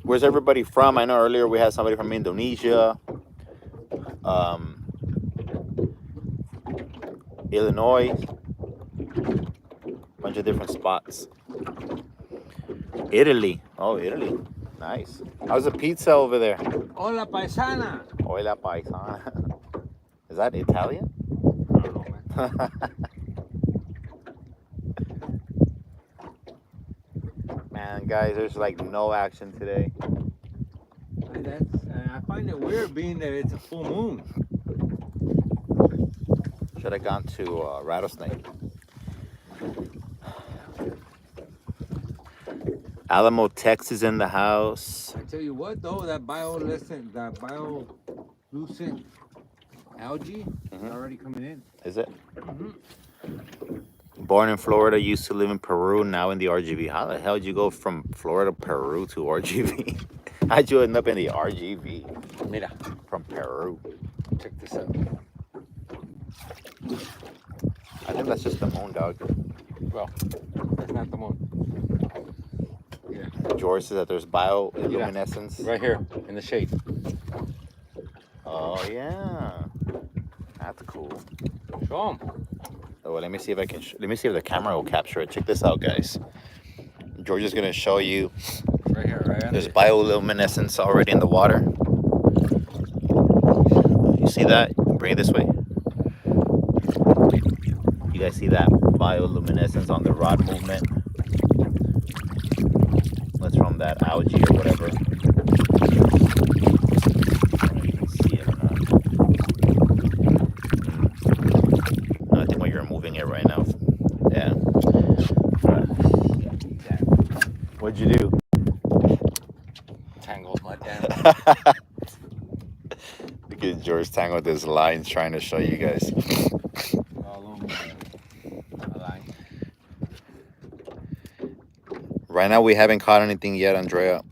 Where's everybody from? I know earlier we had somebody from Indonesia, Illinois, bunch of different spots. Italy. Oh, Italy. Nice. How's the pizza over there? Hola, paisana. Hola, paisana. Is that Italian? I don't know, man. Man, guys, there's like no action today. I find it weird being that it's a full moon. Should have gone to Rattlesnake. Alamo, Texas in the house. I tell you what, though, that bioluminescent algae is already coming in. Is it? Born in Florida, used to live in Peru, now in the RGV. How the hell did you go from Florida, Peru to RGV? How'd you end up in the RGV? Mira. From Peru. Check this out. I think that's just the moon, dog. Well, that's not the moon. Yeah. George says that there's bioluminescence. Right here in the shade. Oh yeah, that's cool. Show 'em. Oh, well, let me see if I can. Let me see if the camera will capture it. Check this out, guys. George is gonna show you. Right here, right under There's it. bioluminescence already in the water. You see that? Bring it this way. You guys see that bioluminescence on the rod movement? That's from that algae or whatever. You can see it or not. No, I think when you're moving it right now. Yeah. What'd you do? Tangled my damn. Look at George tangled his lines trying to show you guys. All over my line. Right now we haven't caught anything yet, Andrea.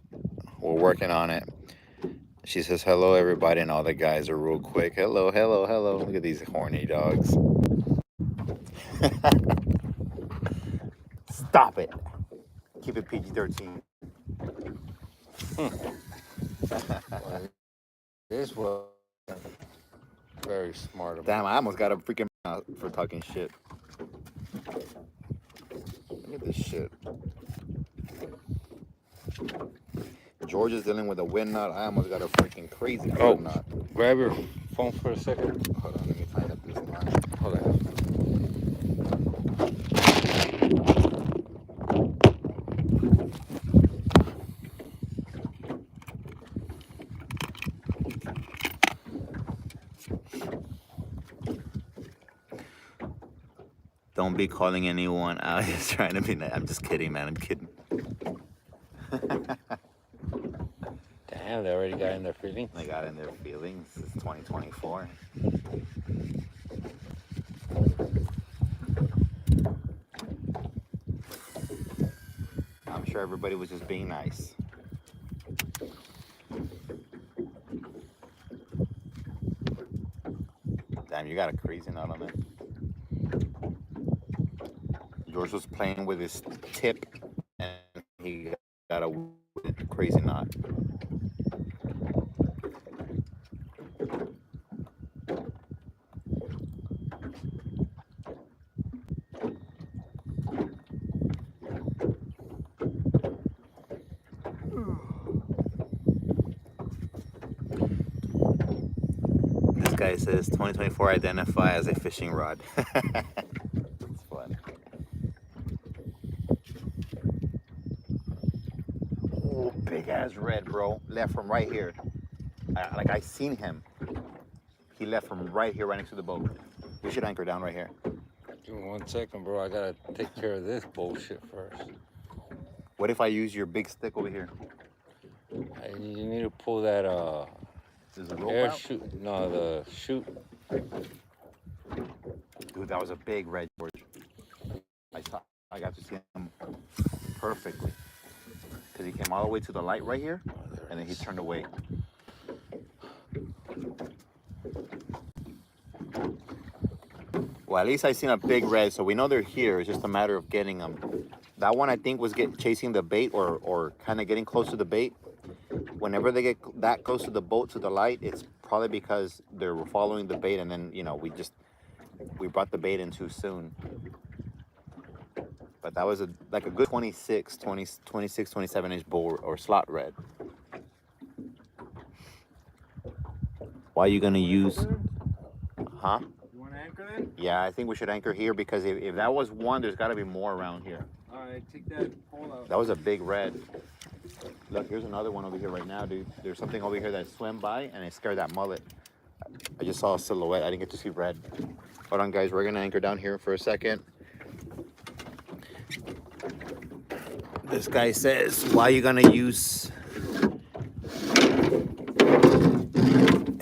We're working on it. She says hello everybody, and all the guys are real quick. Hello, hello, hello. Look at these horny dogs. Stop it. Keep it PG-13. This was very smart of me. Damn, I almost got a freaking out for talking shit. Look at this shit. George is dealing with a wind knot. I almost got a freaking crazy wind knot. Grab your phone for a second. Hold on, let me tighten up this knot. Hold on. Don't be calling anyone out. He's trying to be nice. I'm just kidding, man. I'm kidding. Damn, they already got in their feelings. They got in their feelings. It's 2024. I'm sure everybody was just being nice. Damn, you got a crazy knot on it. George was playing with his tip and he got a crazy knot. This guy says 2024 identify as a fishing rod. It's fun. Oh, big ass red, bro. Left from right here. I seen him. He left from right here, right next to the boat. We should anchor down right here. Give me 1 second, bro. I gotta take care of this bullshit first. What if I use your big stick over here? You need to pull that There's a rope air out? chute. No, the chute. Dude, that was a big red, George. I got to see him perfectly. Because he came all the way to the light right here, and then he turned away. Well, at least I seen a big red, so we know they're here. It's just a matter of getting them. That one, I think, was chasing the bait or kind of getting close to the bait. Whenever they get that close to the boat, to the light, it's probably because they're following the bait, and then, you know, we brought the bait in too soon. But that was like a good 26, 27 inch bull or slot red. Why are you gonna use, huh? You want to anchor then? Yeah, I think we should anchor here because if that was one, there's gotta be more around here. All right, take that pole out. That was a big red. Look, here's another one over here right now, dude. There's something over here that swam by and it scared that mullet. I just saw a silhouette. I didn't get to see red. Hold on, guys. We're gonna anchor down here for a second. This guy says, why are you gonna use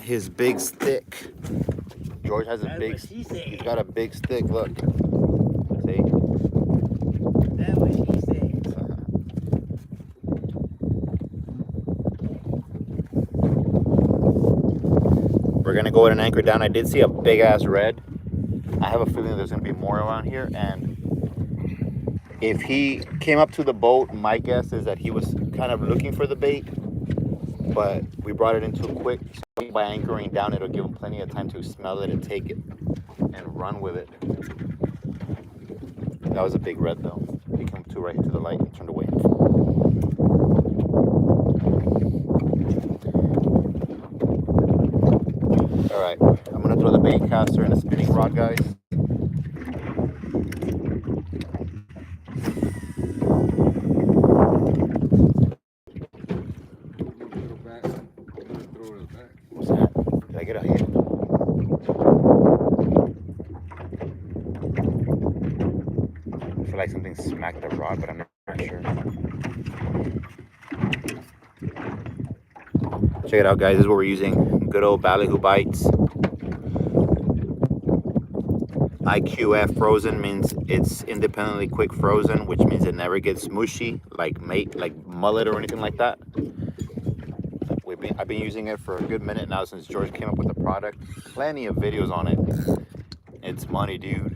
his big stick? George has a big, he's got a big stick, look. See? That's what she said. We're gonna go ahead and anchor down. I did see a big ass red. I have a feeling there's gonna be more around here, and if he came up to the boat, my guess is that he was kind of looking for the bait, but we brought it in too quick. So by anchoring down, it'll give him plenty of time to smell it and take it and run with it. That was a big red though. He came to right to the light and turned away. All right, I'm gonna throw the bait caster and a spinning rod, guys. What's that? Did I get a hit? I feel like something smacked the rod, but I'm not sure. Check it out, guys. This is what we're using. Good old Ballyhoo bites. IQF frozen means it's independently quick frozen, which means it never gets mushy like mullet or anything like that. I've been using it for a good minute now since George came up with the product. Plenty of videos on it. It's money, dude.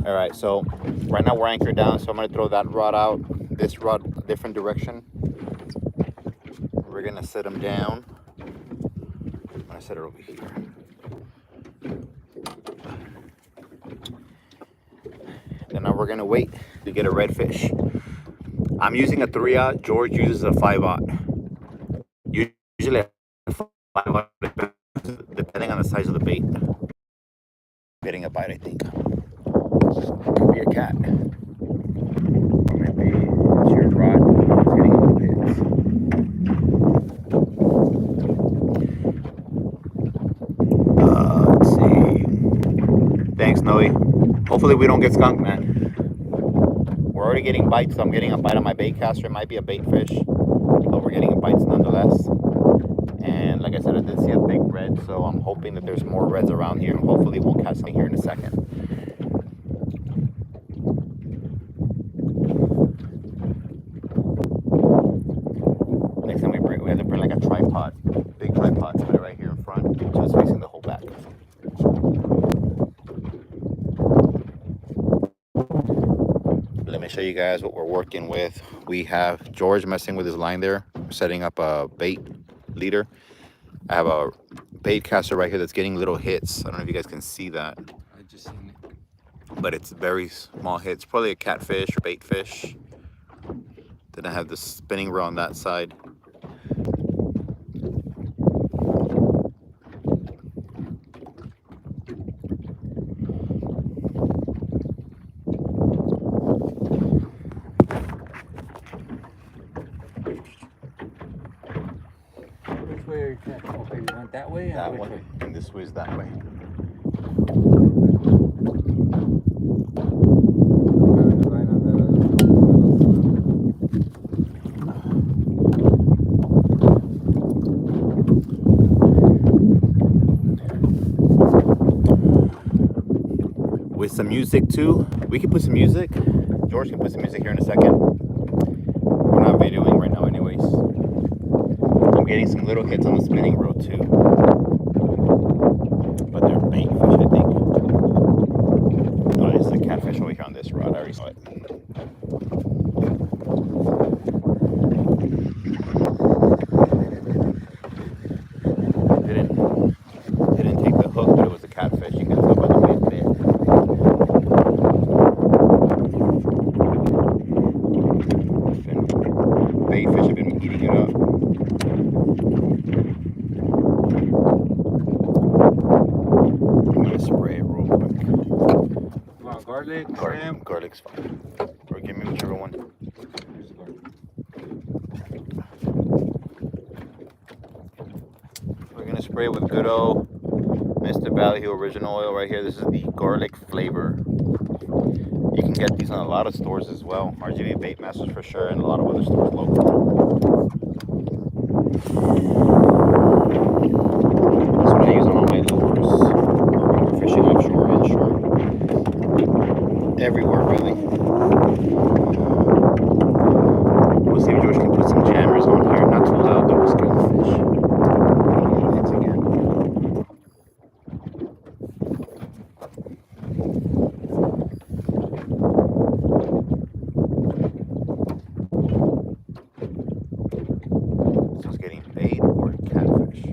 All right, so right now we're anchored down, so I'm gonna throw that rod out, this rod a different direction. We're gonna set them down. I'm gonna set it over here. And now we're gonna wait to get a redfish. I'm using a 3-aught. George uses a 5-aught. Usually a 5-aught, depending on the size of the bait. Getting a bite, I think. Could be a cat. Or maybe it's your rod. It's getting a little hits. Let's see. Thanks, Noe. Hopefully we don't get skunked, man. We're already getting bites, so I'm getting a bite on my bait caster. It might be a bait fish, but we're getting bites nonetheless. And like I said, I did see a big red, so I'm hoping that there's more reds around here, and hopefully we'll catch something here in a second. Next time we have to bring like a tripod, big tripod, put it right here in front, so it's facing the whole back. Let me show you guys what we're working with. We have George messing with his line there, setting up a bait leader. I have a bait caster right here that's getting little hits. I don't know if you guys can see that. I just seen it. But it's very small hits, probably a catfish or bait fish. Then I have the spinning reel on that side. Which way are you catching? Okay, you want that way? That way, and this way is that way. With some music too. We can put some music. George can put some music here in a second. We're not videoing right now anyways. I'm getting some little hits on the spinning reel too. But they're bait fish, I think. Oh, there's a catfish over here on this rod. I already saw it. Didn't take the hook, but it was a catfish. You can tell by the way it bit. Bait fish have been eating it up. I'm gonna spray it real quick. Come on, garlic, shrimp. Garlic's fine. Or give me whichever one. We're gonna spray it with good old Mr. Ballyhoo original oil right here. This is the garlic flavor. You can get these in a lot of stores as well. RGB Bait Masters for sure, and a lot of other stores locally. That's what I use on all my lures. We're fishing offshore, inshore. everywhere, really. We'll see if George can put some jammers on here. Not too loud, though. We'll scare the fish. Hits again. So it's getting bait or catfish.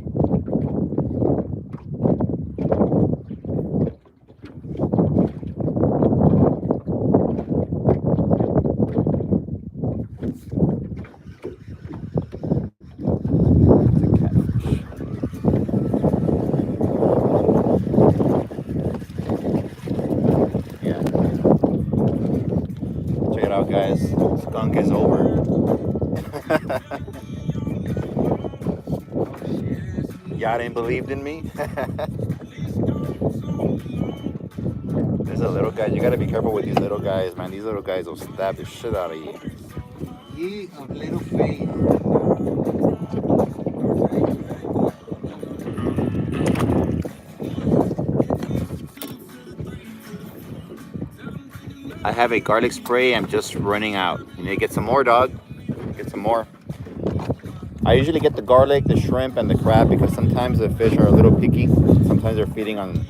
Guys, skunk is over. Y'all didn't believe in me. There's a little guy. You gotta be careful with these little guys, man. These little guys will stab the shit out of you. Ye of little faith. I have a garlic spray. I'm just running out. You need to get some more, dog. Get some more. I usually get the garlic, the shrimp, and the crab because sometimes the fish are a little picky. Sometimes they're feeding on,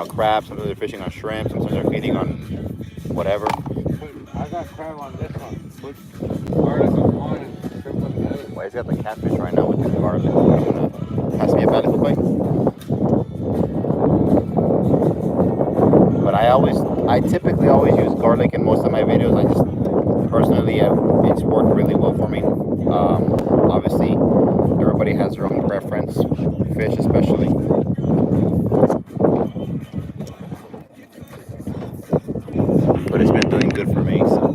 crab. Sometimes they're fishing on shrimp. Sometimes they're feeding on whatever. I got crab on this one. Put garlic on one and shrimp on the other. Well, he's got the catfish right now with the garlic. Pass me a balico bite. But I typically always use garlic in most of my videos. I just personally, it's worked really well for me. Obviously, everybody has their own preference, fish especially. But it's been doing good for me. So.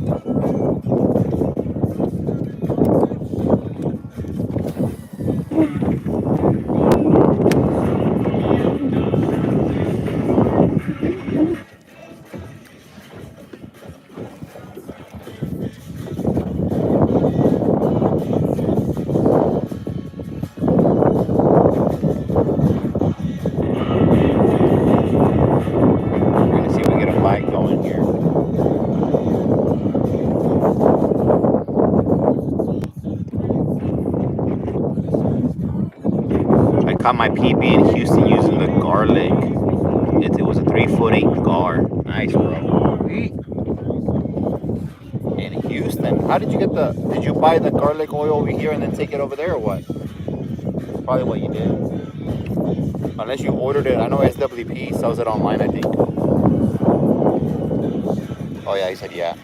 Caught my PB in Houston using the garlic. It was a 3'8" gar. Nice, bro. In Houston, how did you get did you buy the garlic oil over here and then take it over there or what? That's probably what you did. Unless you ordered it. I know SWP sells it online, I think. Oh yeah, he said yeah.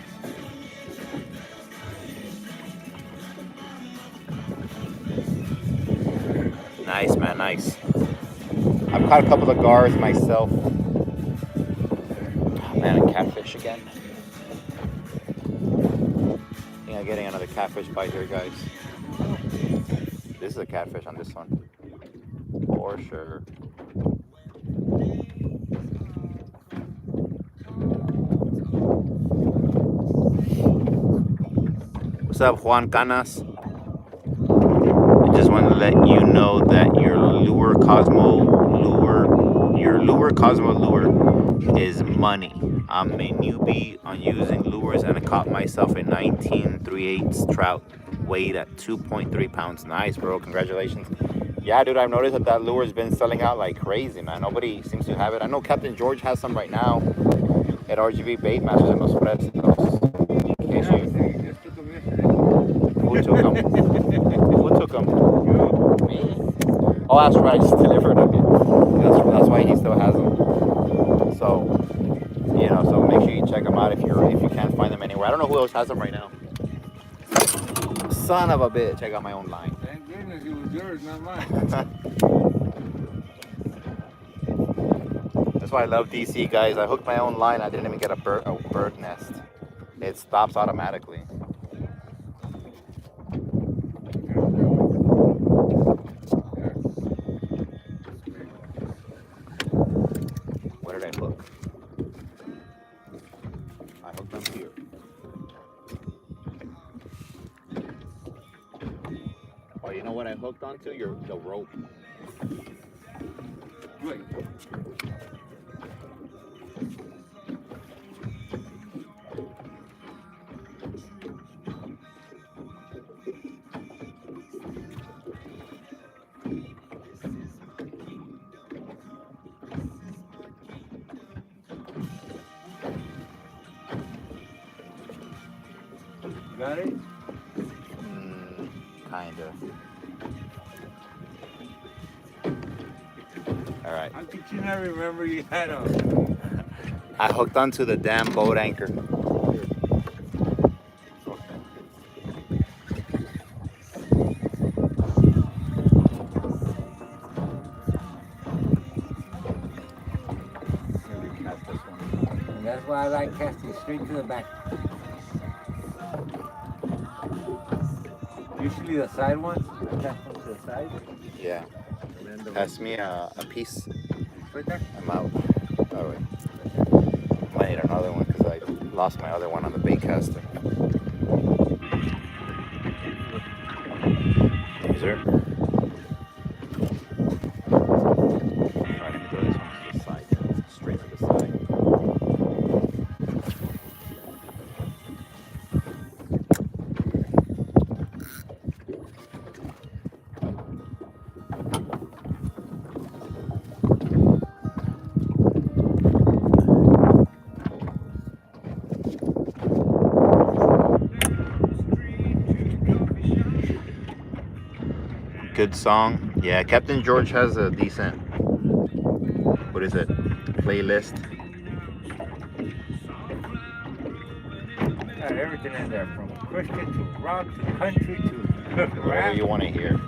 Nice, man, nice. I've caught a couple of gars myself. Oh, man, a catfish again. I think I'm getting another catfish bite here, guys. This is a catfish on this one. For sure. What's up, Juan Canas? I just want to let you know that your Lure Cosmo lure is money. I'm a newbie on using lures and I caught myself a 19 3/8 trout weighed at 2.3 pounds. Nice, bro. Congratulations. Yeah, dude, I've noticed that lure has been selling out like crazy, man. Nobody seems to have it. I know Captain George has some right now at RGV Bait Masters in Los Fresnos. In case you... Who took them? Who took them? Me? Oh, that's right. I just delivered them. That's why he still has them. So, so make sure you check them out if you can't find them anywhere. I don't know who else has them right now. Son of a bitch! I got my own line. Thank goodness it was yours, not mine. That's why I love DC, guys. I hooked my own line. I didn't even get a bird nest. It stops automatically. Where did I hook? I hooked them here. Oh, you know what I hooked onto? The rope. Wait. got it? Kinda. All right. How could you not remember you had them? I hooked onto the damn boat anchor. And that's why I like casting straight to the back. Usually the side ones, I cast them to the side. Yeah. And then the Pass me a piece. right there. I'm out. Oh wait. Might need another one because I lost my other one on the bait caster. Is there? Alright, let me throw this one to the side. Straight to the side. Good song. Yeah, Captain George has a decent, what is it, playlist. Got everything in there, from Christian to rock to country to Whatever rap. you want to hear.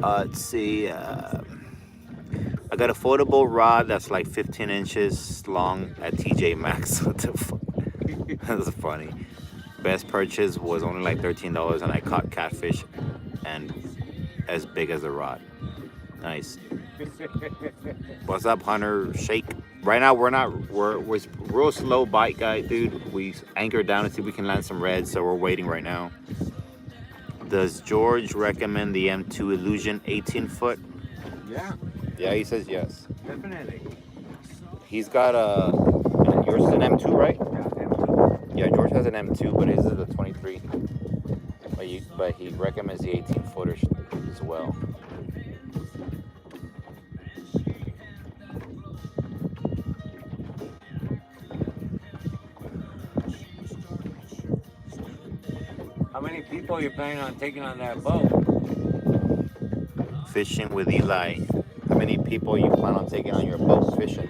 Let's see. I got a foldable rod that's like 15 inches long at TJ Maxx. What the fuck? That's funny. Best purchase was only like $13 and I caught catfish and as big as a rod. Nice. What's up, Hunter? Shake. Right now we're real slow bite guy, dude. We anchored down to see if we can land some reds, so we're waiting right now. Does George recommend the M2 Illusion 18 foot? Yeah, Yeah, he says yes. definitely. He's got a, yours is an M2, right? Yeah, M2. Yeah, George has an M2, but his is a 23. But he recommends the 18 footer as well. How many people are you planning on taking on that boat? Fishing with Eli. How many people you plan on taking on your boat fishing?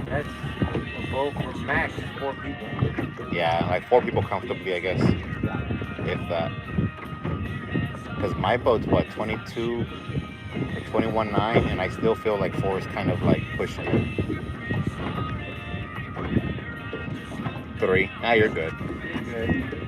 That's a boat for max 4 people. Yeah, like 4 people comfortably, I guess. If that. Because my boat's what, 22 or 21.9, and I still feel like 4 is kind of like pushing it. 3. Nah, you're good. You're good.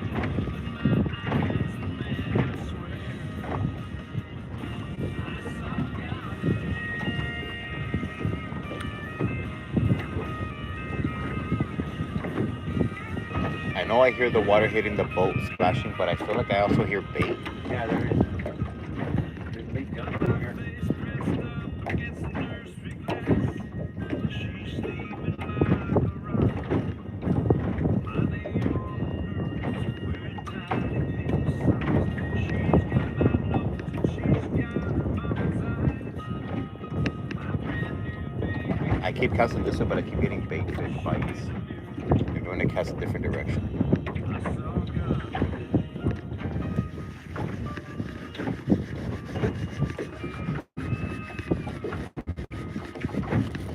I know I hear the water hitting the boat splashing, but I feel like I also hear bait. Yeah, there is. There's big guns in here. I keep casting this way, but I keep getting bait fish bites. I'm going to cast a different direction.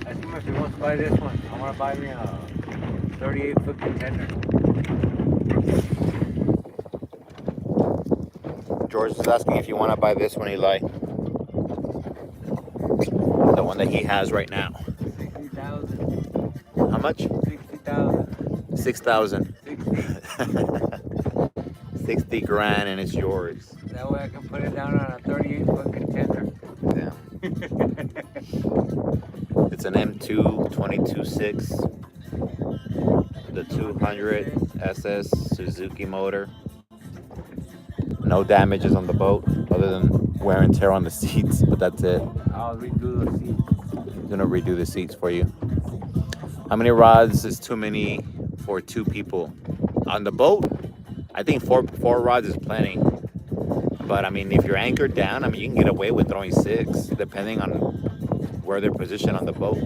I think if he wants to buy this one, I want to buy me a 38-foot contender. George is asking if you want to buy this one, Eli. The one that he has right now. 60,000. How much? 60,000. 6,000. 60. 60 grand and it's yours. That way I can put it down on a 38-foot contender. Yeah. It's an M2 22.6. The 200 SS Suzuki motor. No damages on the boat other than wear and tear on the seats, but that's it. I'll redo the seats. I'm gonna redo the seats for you. How many rods is too many for 2 people. On the boat, I think four rods is plenty. But I mean, if you're anchored down, I mean, you can get away with throwing 6, depending on where they're positioned on the boat.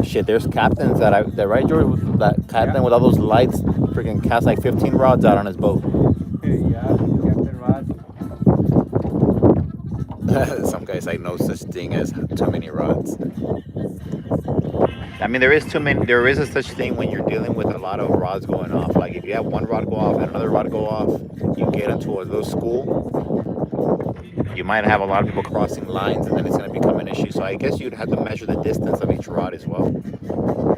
Shit, there's captains that right, George? That captain with all those lights freaking casts like 15 rods out on his boat. Yeah, Captain Rod. Some guys like no such thing as too many rods. I mean, there is a such thing when you're dealing with a lot of rods going off. Like if you have one rod go off and another rod go off, you get into a little school. You might have a lot of people crossing lines, and then it's going to become an issue. So I guess you'd have to measure the distance of each rod as well.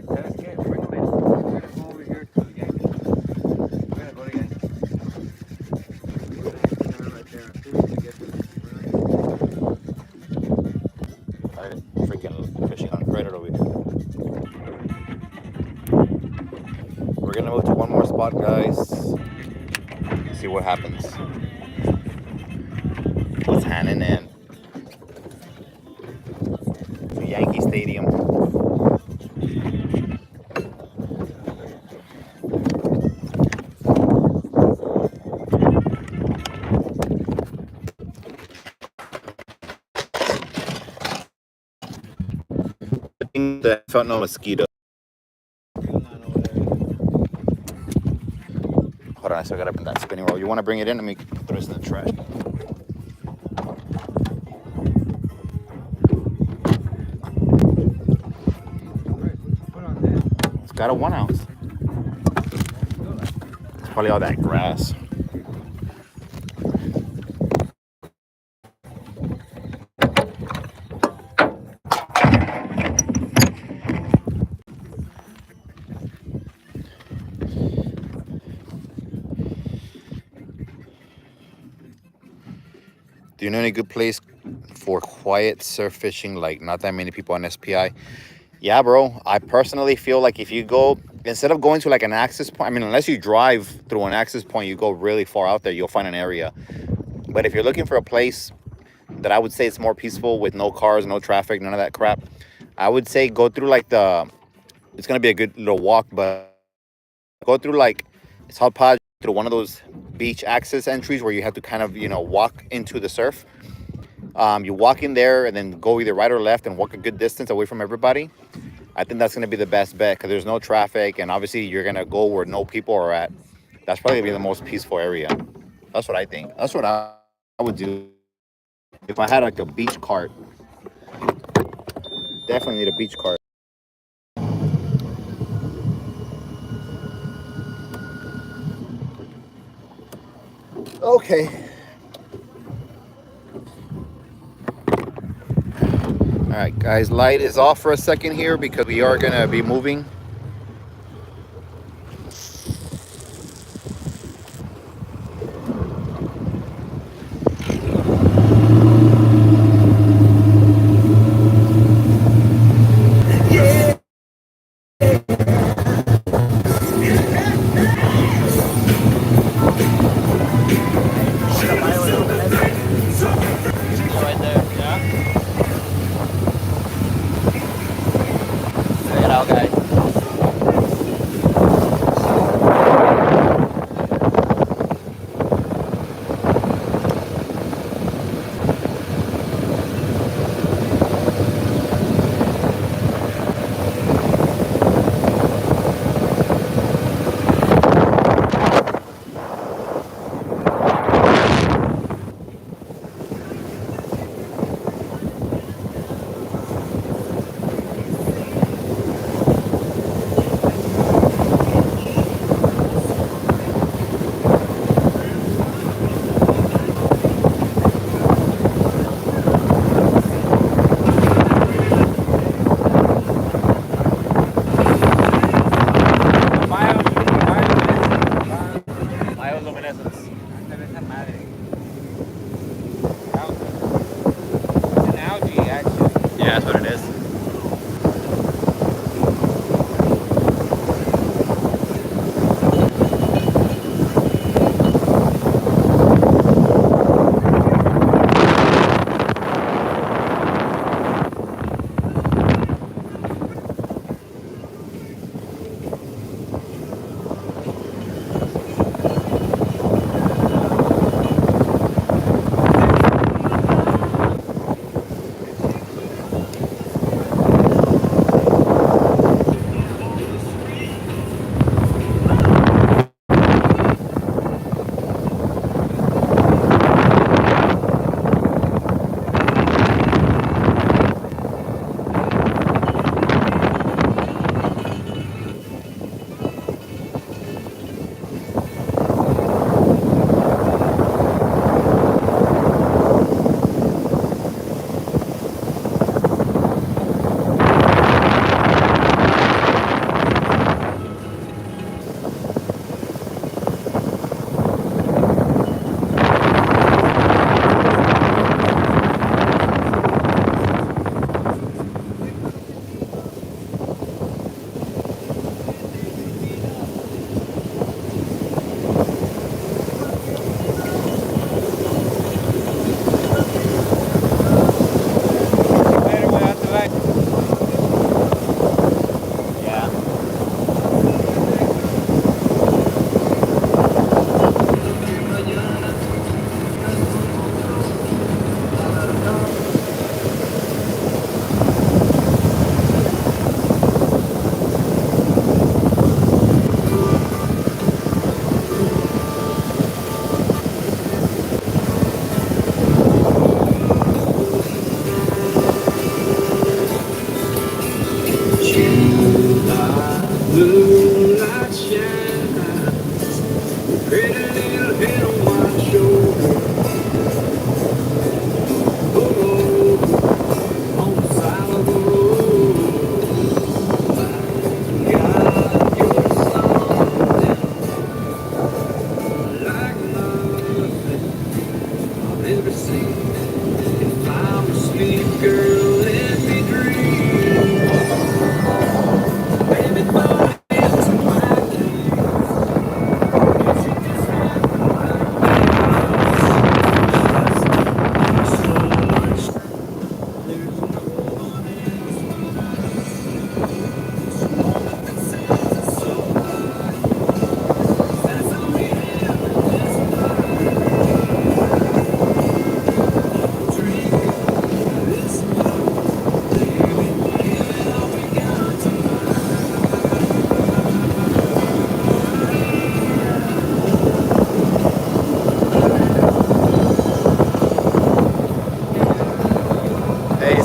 Let's get bring them in. We're gonna go over here to the game. We're gonna go again. We're gonna hang there right there. As soon as we get Freaking fishing on credit over here. We're gonna move to one more spot, guys. See what happens. What's happening in the Yankee Stadium? I felt no mosquito. Hold on, I still got up in that spinning roll. You want to bring it in? Let me throw this in the trash. It's got a 1 ounce. It's probably all that grass. Do you know any good place for quiet surf fishing, like not that many people on SPI? Yeah, bro. I personally feel like if you go, instead of going to like an access point, I mean, unless you drive through an access point, you go really far out there, you'll find an area. But if you're looking for a place that I would say it's more peaceful with no cars, no traffic, none of that crap, I would say go through like it's going to be a good little walk, but go through like, it's Hot Pod, through one of those beach access entries where you have to kind of, walk into the surf. You walk in there and then go either right or left and walk a good distance away from everybody. I think that's going to be the best bet because there's no traffic, and obviously you're going to go where no people are at. That's probably going to be the most peaceful area. That's what I think. That's what I would do if I had like a beach cart. Definitely need a beach cart. Okay. All right, guys, light is off for a second here because we are gonna be moving. Right there, yeah. Check it out, guys.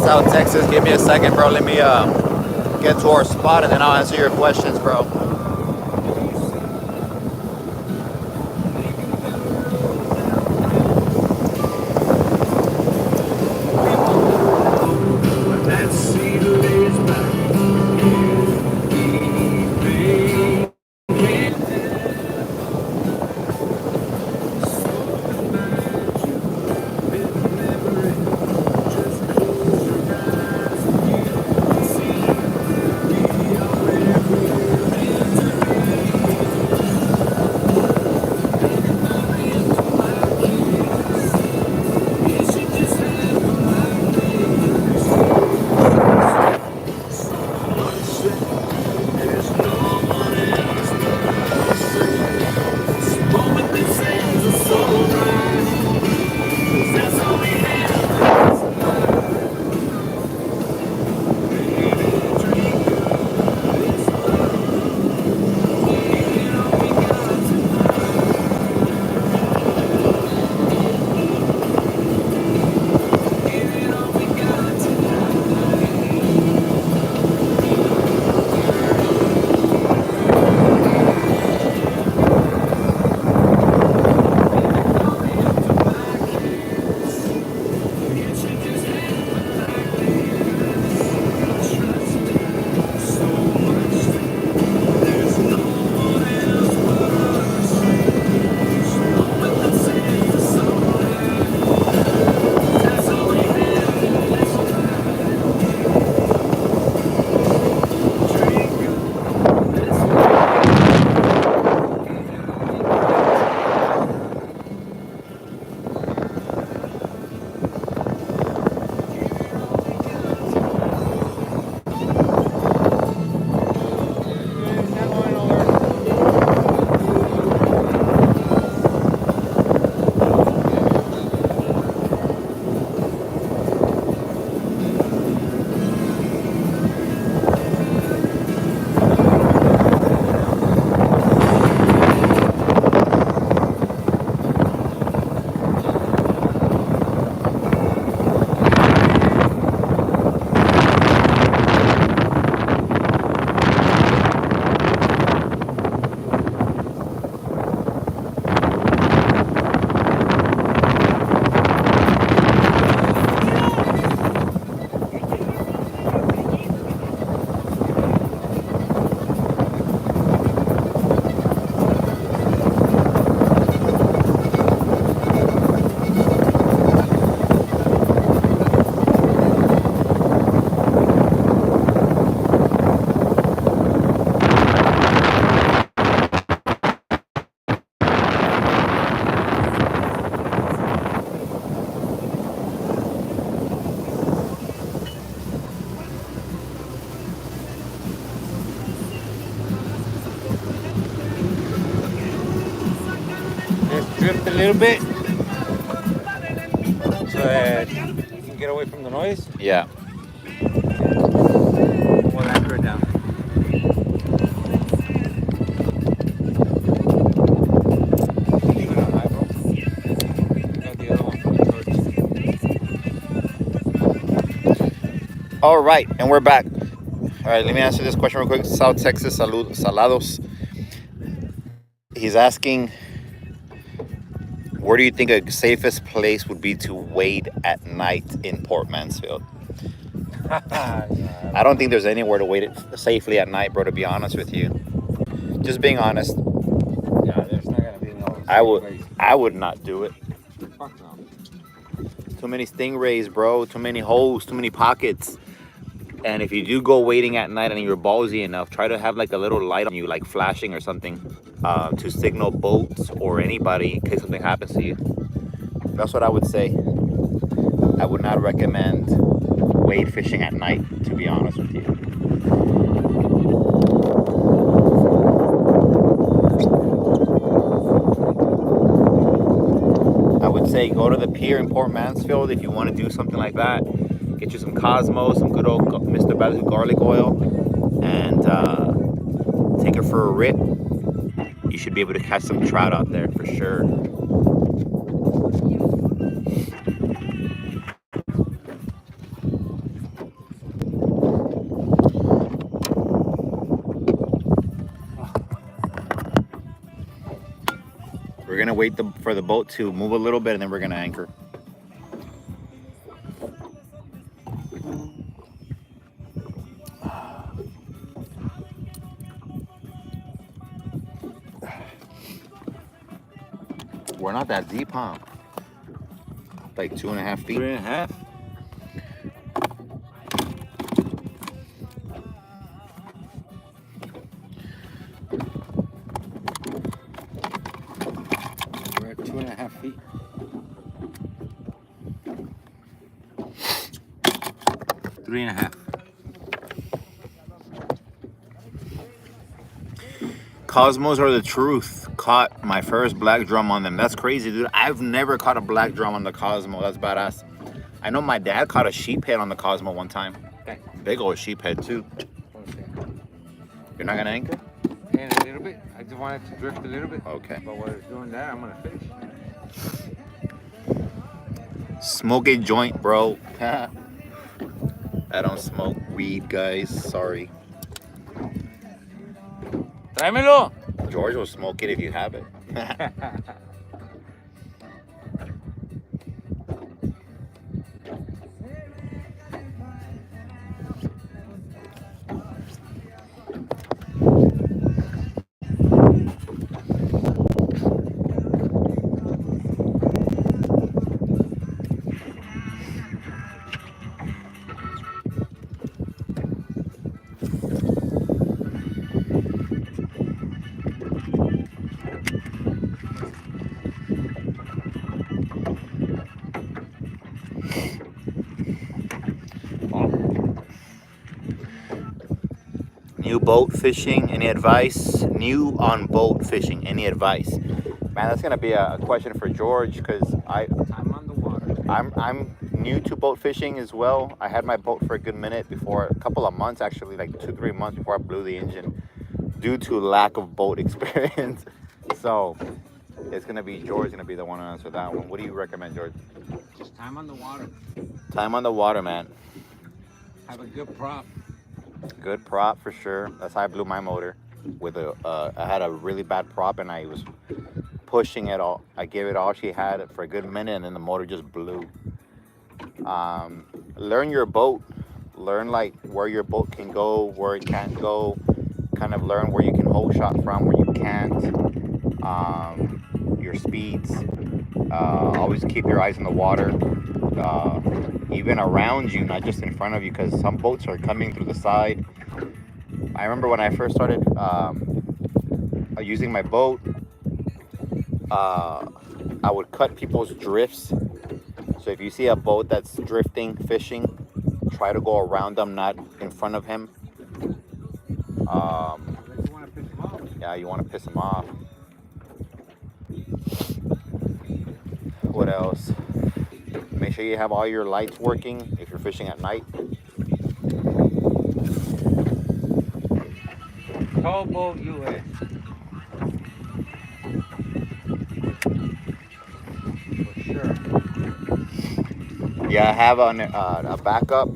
South Texas. Give me a second, bro. Let me get to our spot and then I'll answer your questions, bro. Just drift a little bit so that you can get away from the noise. Yeah. We'll anchor it down. Leave it on high, bro. Got the other one. All right, and we're back. All right, let me answer this question real quick. South Texas Salados. He's asking, where do you think a safest place would be to wade at night in Port Mansfield? I don't think there's anywhere to wade it safely at night, bro, to be honest with you. Just being honest. Yeah, there's not gonna be no. I would not do it. Fuck no. Too many stingrays, bro. Too many holes, too many pockets. And if you do go wading at night and you're ballsy enough, try to have like a little light on you, like flashing or something, to signal boats or anybody in case something happens to you. That's what I would say. I would not recommend wade fishing at night, to be honest with you. I would say go to the pier in Port Mansfield if you want to do something like that. Get you some Cosmo, some good old Mr. Badu garlic oil, and take it for a rip. You should be able to catch some trout out there for sure. wait for the boat to move a little bit, and then we're gonna anchor. We're not that deep, huh? Like 2.5 feet. 3.5. We're at 2.5 feet. Three and a half. Cosmos are the truth. Caught my first black drum on them. That's crazy, dude. I've never caught a black drum on the Cosmo. That's badass. I know my dad caught a sheephead on the Cosmo one time. Okay. Big old sheephead too. Okay. You're not gonna anchor? And a little bit. I just wanted to drift a little bit. Okay. But while I was doing that, I'm gonna fish. Smoke a joint, bro. I don't smoke weed, guys. Sorry. Tráemelo. George will smoke it if you have it. New boat fishing, any advice? New on boat fishing, any advice? Man, that's gonna be a question for George, because I'm on the water. I'm new to boat fishing as well. I had my boat for a good minute before, a couple of months actually, like 2-3 months before I blew the engine due to lack of boat experience. So it's gonna be George gonna be the one to answer that one. What do you recommend, George? Just time on the water. Time on the water, man. Have a good prop. Good prop for sure. That's how I blew my motor. With I had a really bad prop and I was pushing it all. I gave it all she had for a good minute, and then the motor just blew. Learn your boat. Learn like where your boat can go, where it can't go. Kind of learn where you can hold shot from, where you can't. Your speeds. Always keep your eyes on the water. Even around you, not just in front of you, because some boats are coming through the side. I remember when I first started using my boat, I would cut people's drifts. So if you see a boat that's drifting, fishing, try to go around them, not in front of him. Yeah, you want to piss them off. What else? Make sure you have all your lights working if you're fishing at night. Towboat US. For sure. Yeah, have a backup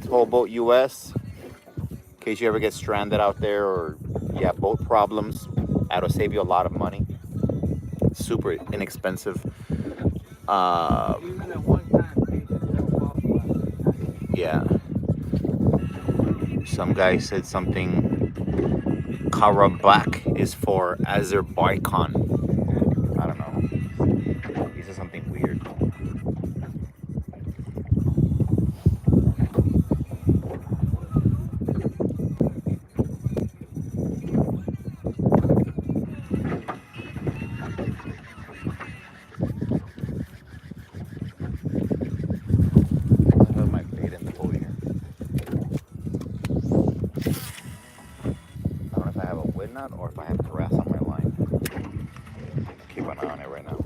towboat US in case you ever get stranded out there or you have boat problems. That'll save you a lot of money. Super inexpensive. Even at one time, Yeah. Some guy said something. Karabakh is for Azerbaijan. I don't know. He said something weird. Or if I have grass on my line. Keep an eye on it right now.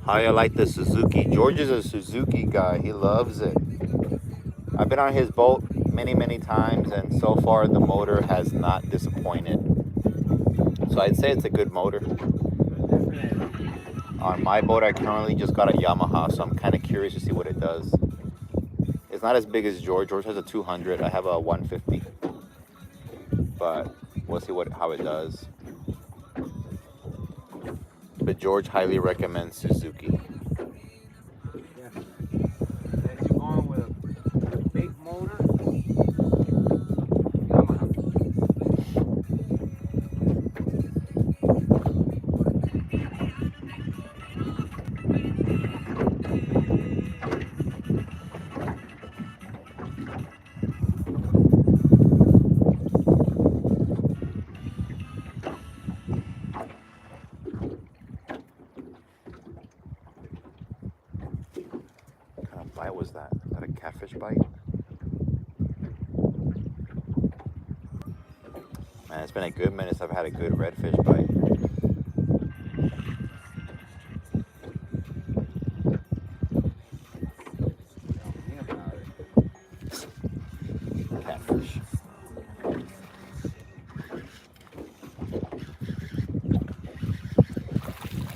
How you like the Suzuki? George is a Suzuki guy. He loves it. I've been on his boat many times, and so far the motor has not disappointed. So I'd say it's a good motor. On my boat, I currently just got a Yamaha, so I'm kind of curious to see what it does. It's not as big as George. George has a 200. I have a 150. But we'll see how it does. But George highly recommends Suzuki. Yeah. And if you're going with a big motor, Yamaha. What kind of bite was that? Is that a catfish bite? Man, it's been a good minute since I've had a good redfish bite. Think about it. Catfish.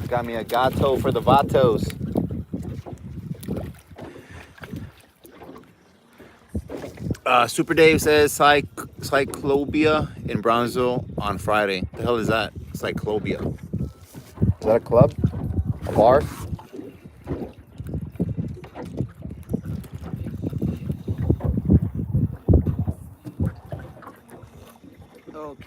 Got me a gato for the vatos. Super Dave says Cyclopia in Brownsville on Friday. The hell is that? Cyclopia. Is that a club? A bar? Okay.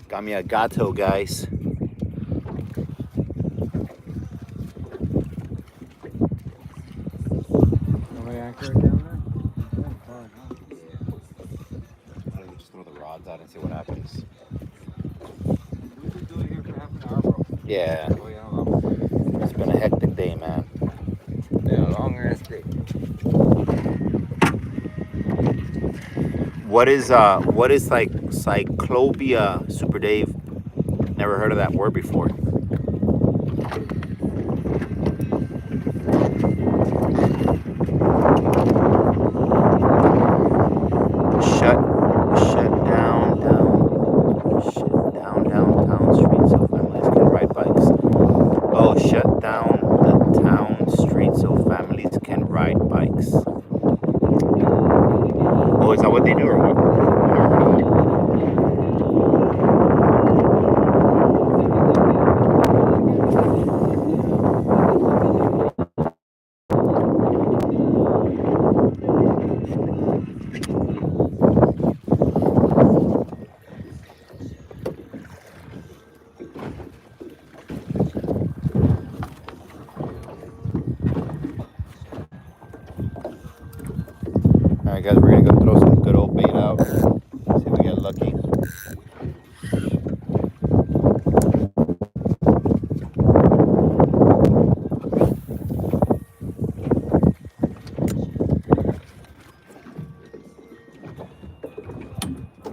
Got me a gato, guys. Somebody anchor it down there? That's fine, huh? Why don't we just throw the rods out and see what happens? We could do it here for half an hour, bro. Yeah, Oh, yeah, I'm it's been a hectic day, man. Yeah, long ass day. What is like Cyclopia, Super Dave? Never heard of that word before. Shut down downtown streets so families can ride bikes. Oh, shut down the town streets so families can ride bikes. Oh, is that what they do or what? Never heard of that. Alright guys, we're gonna go throw some good old bait out. See if we get lucky.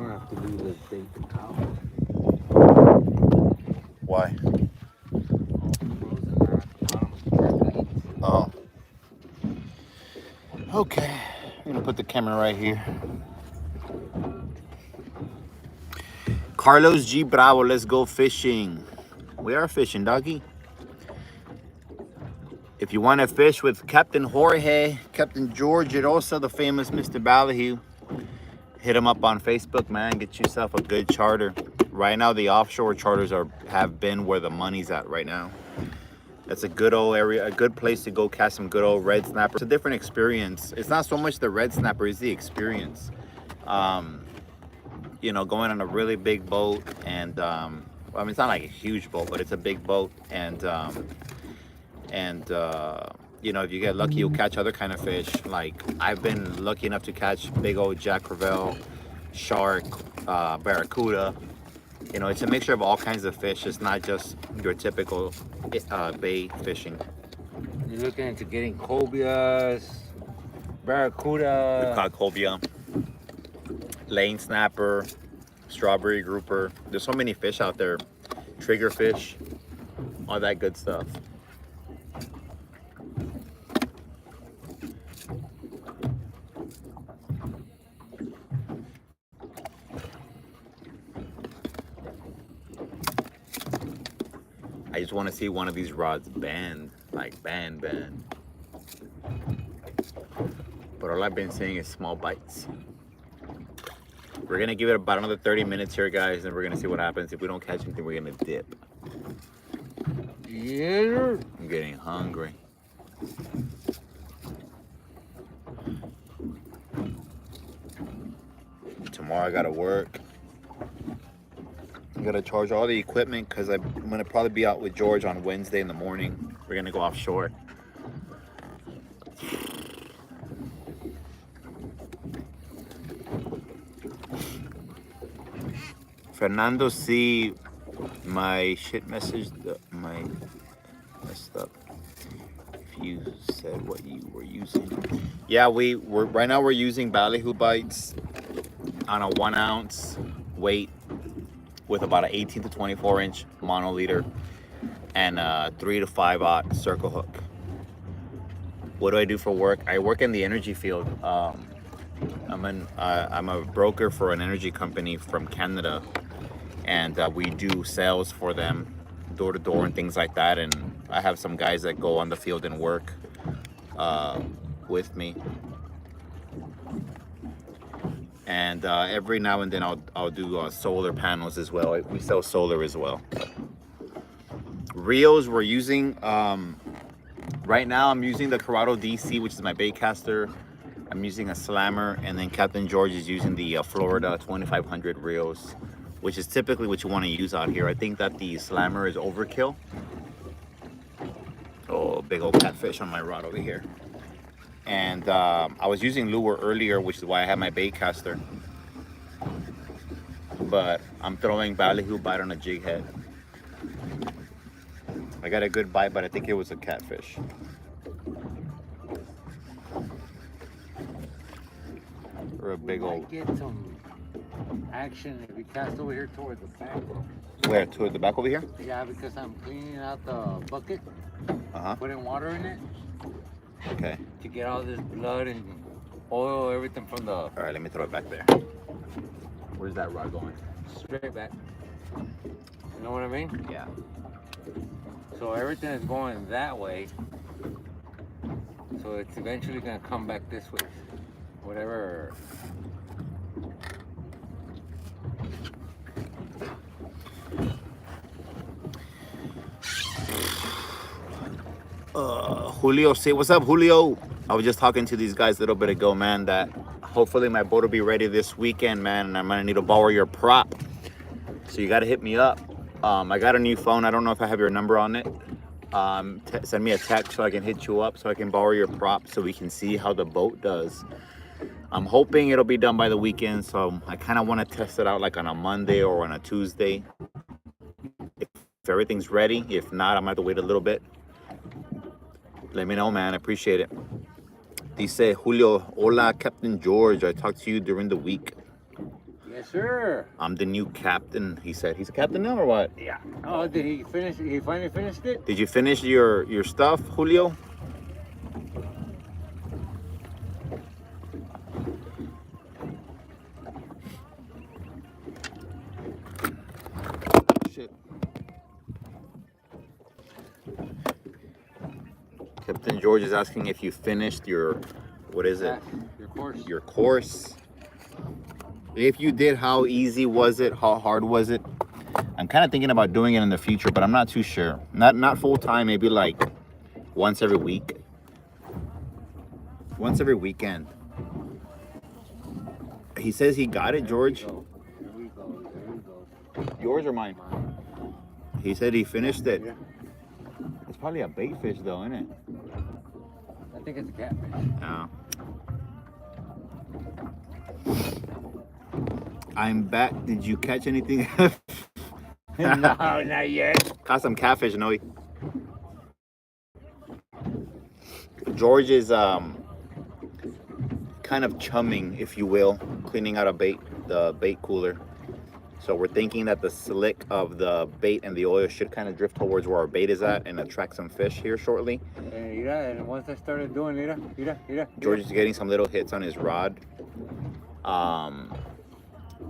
gonna have to leave this bait out. Why? Frozen Oh. Okay. I'm gonna put the camera right here. Carlos G. Bravo, let's go fishing. We are fishing, doggy. If you want to fish with Captain Jorge, Captain George, and also the famous Mr. Ballyhue, hit him up on Facebook, man. Get yourself a good charter. Right now, the offshore charters have been where the money's at right now. That's a good old area, a good place to go catch some good old red snapper. It's a different experience. It's not so much the red snapper, it's the experience. You know, going on a really big boat and, I mean, it's not like a huge boat, but it's a big boat. And you know, if you get lucky, you'll catch other kind of fish. Like I've been lucky enough to catch big old Jack Crevalle, shark, barracuda. You know, it's a mixture of all kinds of fish. It's not just your typical bay fishing. You're looking into getting cobias, We've barracuda. caught cobia, lane snapper, strawberry grouper. There's so many fish out there. Triggerfish, all that good stuff. I just want to see one of these rods banned, like banned. But all I've been seeing is small bites. We're gonna give it about another 30 minutes here, guys, and we're gonna see what happens. If we don't catch anything, we're gonna dip. Yeah. I'm getting hungry. Tomorrow I gotta work. I gotta charge all the equipment because I'm gonna probably be out with George on Wednesday in the morning. We're gonna go offshore. Fernando, see my shit message. My messed up. If you said what you were using. Yeah, we're right now we're using ballyhoo bites on a 1 ounce weight with about an 18 to 24 inch monoliter and a 3 to 5/0 circle hook. What do I do for work? I work in the energy field. I'm a broker for an energy company from Canada, and we do sales for them, door to door and things like that. And I have some guys that go on the field and work with me. And every now and then I'll do solar panels as well. We sell solar as well. Reels we're using right now. I'm using the Corrado DC, which is my bait caster. I'm using a slammer, and then Captain George is using the Florida 2500 reels, which is typically what you want to use out here. I think that the slammer is overkill. Oh, big old catfish on my rod over here. And I was using lure earlier, which is why I have my bait caster. But I'm throwing ballyhoo bite on a jig head. I got a good bite, but I think it was a catfish. Or a big old. Get some action if you cast over here toward the back. Where? Toward the back over here? Yeah, because I'm cleaning out the bucket, Uh-huh. putting water in it Okay. to get all this blood and oil, everything from the All right, let me throw it back there. Where's that rod going? straight back. You know what I mean? Yeah. So everything is going that way. So it's eventually gonna come back this way. Whatever. Julio, say what's up, Julio. I was just talking to these guys a little bit ago, man, that hopefully my boat will be ready this weekend, man, and I'm gonna need to borrow your prop. So you gotta hit me up. I got a new phone. I don't know if I have your number on it. Send me a text so I can hit you up so I can borrow your prop so we can see how the boat does. I'm hoping it'll be done by the weekend, so I kind of want to test it out like on a Monday or on a Tuesday. If everything's ready. If not, I might have to wait a little bit. Let me know, man. I appreciate it. Dice Julio, hola, Captain George. I talked to you during the week. Yes, sir. I'm the new captain. He said he's a captain now or what? Yeah. Oh, did he finish? He finally finished it? Did you finish your stuff, Julio? Shit. Captain George is asking if you finished your, what is it? Your course. Your course. If you did, how easy was it? How hard was it? I'm kind of thinking about doing it in the future, but I'm not too sure. Not full time, maybe like once every week. Once every weekend. He says he got it, George. There we go. There we go. Yours or mine? He said he finished it. Yeah. It's probably a bait fish though, isn't it? I think it's a catfish. Yeah. I'm back. Did you catch anything? No, not yet. Caught some catfish, Noe. George is kind of chumming, if you will, cleaning out the bait cooler. So we're thinking that the slick of the bait and the oil should kind of drift towards where our bait is at and attract some fish here shortly. And once I started doing it, George is getting some little hits on his rod.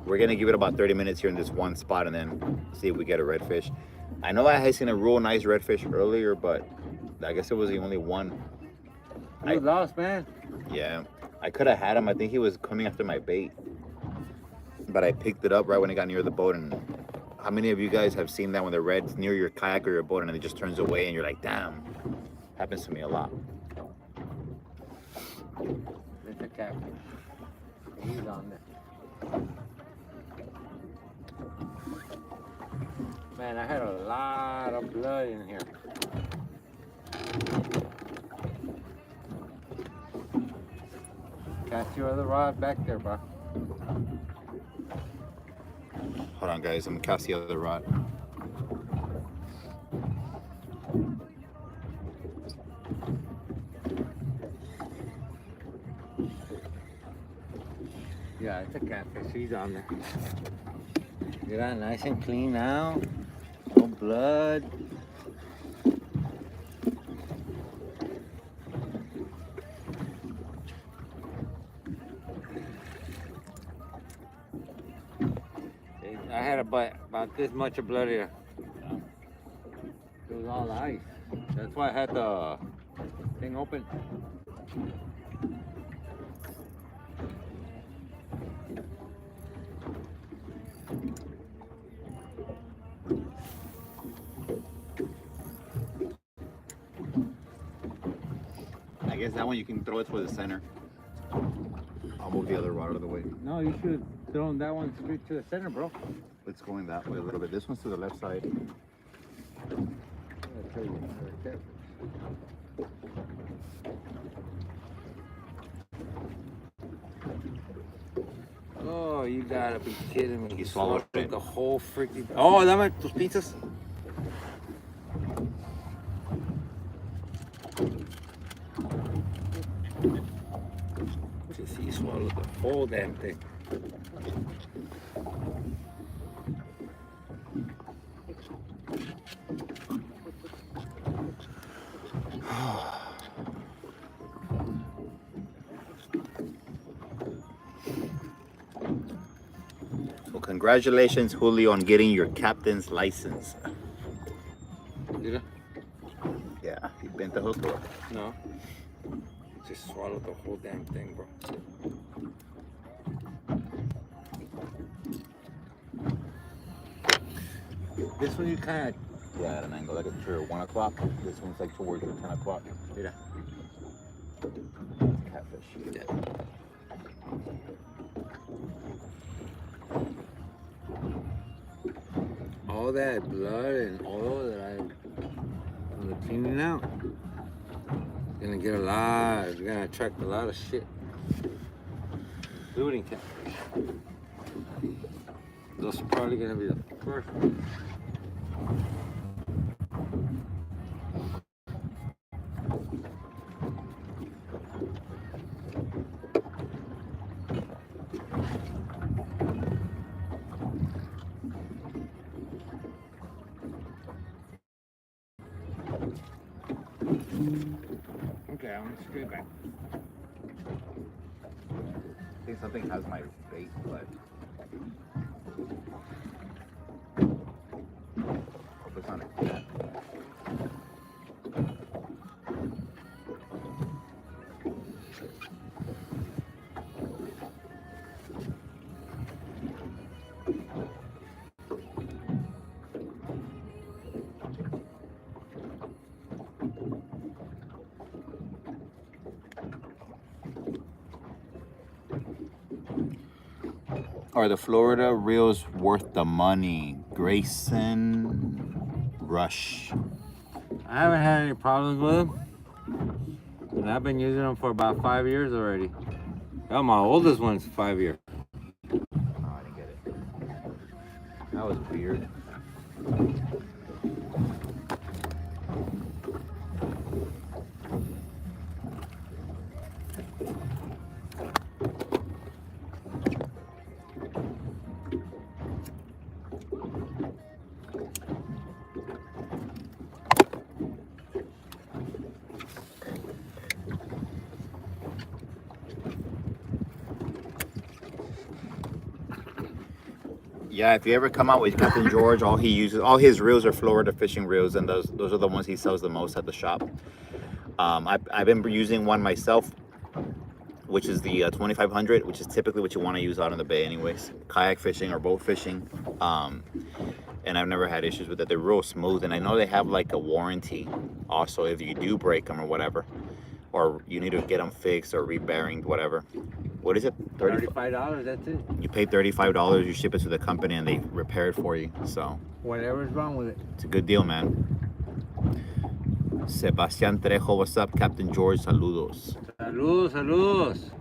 We're gonna give it about 30 minutes here in this one spot and then see if we get a redfish. I know I had seen a real nice redfish earlier, but I guess it was the only one. You lost, man. Yeah, I could have had him. I think he was coming after my bait. But I picked it up right when it got near the boat. And how many of you guys have seen that when the red's near your kayak or your boat and it just turns away and you're like, damn. Happens to me a lot. It's a catfish. He's on there. Man, I had a lot of blood in here. Cast your other rod back there, bro. Hold on, guys. I'm gonna cast the other rod. Yeah, it's a catfish. He's on there. Get out nice and clean now. No blood. I had about this much of blood here. It was all ice. That's why I had the thing open. I guess that one you can throw it towards the center. I'll move the other rod out of the way. No, you should throw that one straight to the center, bro. It's going that way a little bit. This one's to the left side. Oh, you gotta be kidding me. He swallowed it. The whole freaking... Oh, dame tus pinzas. He swallowed the whole damn thing. Well, congratulations, Julio, on getting your captain's license. Did it? Yeah, you bent the hook, bro. No. Just swallowed the whole damn thing, bro. This one you kind of... Yeah, at an angle like it's for 1 o'clock. This one's like towards the 10 o'clock. Yeah. Catfish. Yeah. All that blood and oil that I'm cleaning out, gonna get a lot. It's gonna attract a lot of shit. Looting catfish. Those are probably gonna be the first ones. Okay, I'm straight back. I think something has my bait, but focus on it. Are the Florida reels worth the money? Grayson Rush. I haven't had any problems with them. And I've been using them for about 5 years already. Oh, my oldest one's 5 years. Oh, I didn't get it. That was weird. Yeah, if you ever come out with Captain George, all his reels are Florida fishing reels, and those are the ones he sells the most at the shop. I've been using one myself. which is the 2500, which is typically what you want to use out in the bay anyways, kayak fishing or boat fishing. And I've never had issues with it. They're real smooth, and I know they have like a warranty also if you do break them or whatever, or you need to get them fixed or re-bearinged, whatever. What is it? $35, that's it. You pay $35, you ship it to the company, and they repair it for you. So Whatever's wrong with it. it's a good deal, man. Sebastian Trejo, what's up? Captain George, saludos. Saludos, saludos.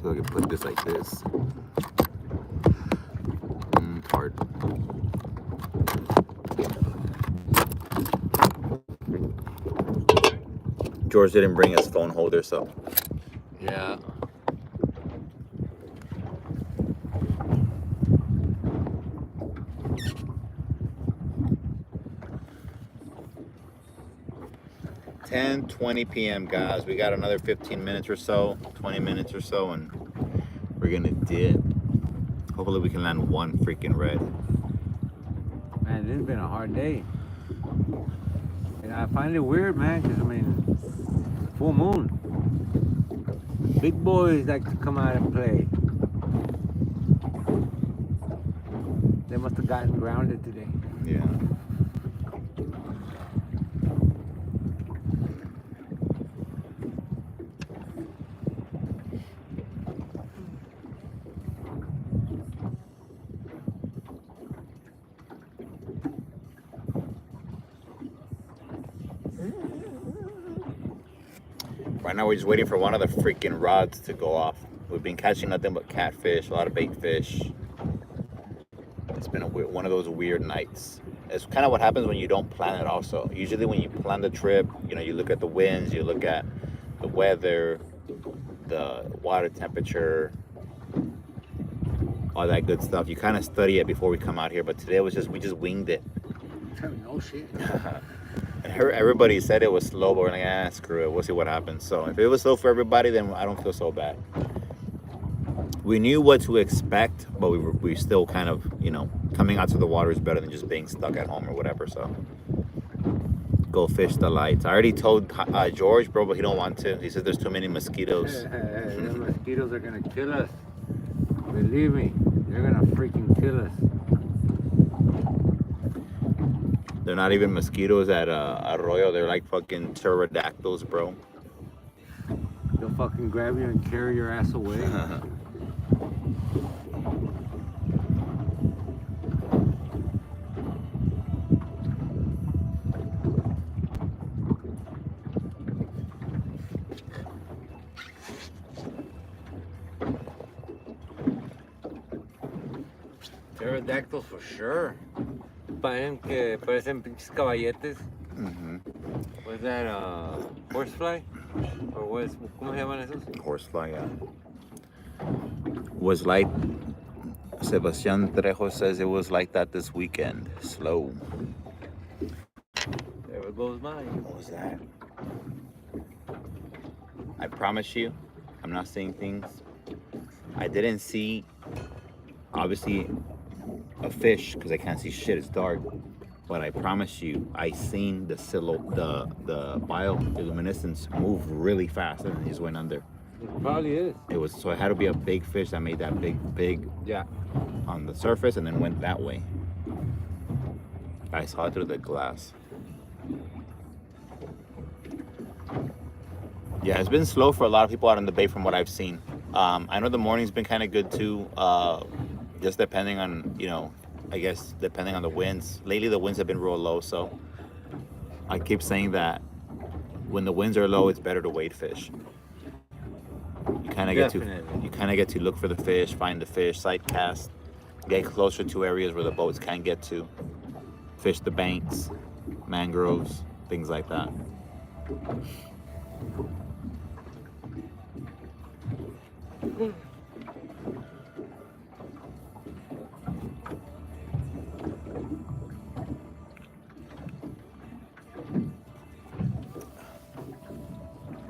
So I can put this like this. It's hard. George didn't bring his phone holder, so Yeah. ten 20 p.m. guys, we got another 15 minutes or so, 20 minutes or so, and we're gonna dip. Hopefully we can land one freaking red. Man, this has been a hard day. And I find it weird, man, because I mean, full moon. Big boys like to come out and play. They must have gotten grounded today. Yeah. Right now we're just waiting for one of the freaking rods to go off. We've been catching nothing but catfish, a lot of bait fish. It's been one of those weird nights. It's kind of what happens when you don't plan it also. Usually when you plan the trip, you know, you look at the winds, you look at the weather, the water temperature, all that good stuff. You kind of study it before we come out here, but today was just, we just winged it. No shit. Everybody said it was slow, but we're like, screw it, we'll see what happens. So if it was slow for everybody, then I don't feel so bad. We knew what to expect, but we still kind of, you know, coming out to the water is better than just being stuck at home or whatever. So go fish the lights. I already told George, bro, but he don't want to. He says there's too many mosquitoes. The mosquitoes are gonna kill us. Believe me, they're gonna freaking kill us. They're not even mosquitoes at Arroyo. They're like fucking pterodactyls, bro. They'll fucking grab you and carry your ass away. Pterodactyls for sure. Parecen pinches caballetes. Was that horsefly? Or ¿cómo se llaman esos? Horsefly, yeah. Was like, Sebastian Trejo says it was like that this weekend. Slow. There goes mine. What was that? I promise you, I'm not seeing things. I didn't see, obviously, a fish because I can't see shit. It's dark. But I promise you, I seen the bioluminescence move really fast and it just went under. It probably is. It was, so it had to be a big fish that made that big Yeah. on the surface and then went that way. I saw it through the glass. Yeah, it's been slow for a lot of people out on the bay from what I've seen. I know the morning's been kind of good too, just depending on, you know, I guess depending on the winds. Lately the winds have been real low, so I keep saying that when the winds are low, it's better to wade fish. You kind of get to look for the fish, find the fish, sight cast, get closer to areas where the boats can't get to, fish the banks, mangroves, things like that.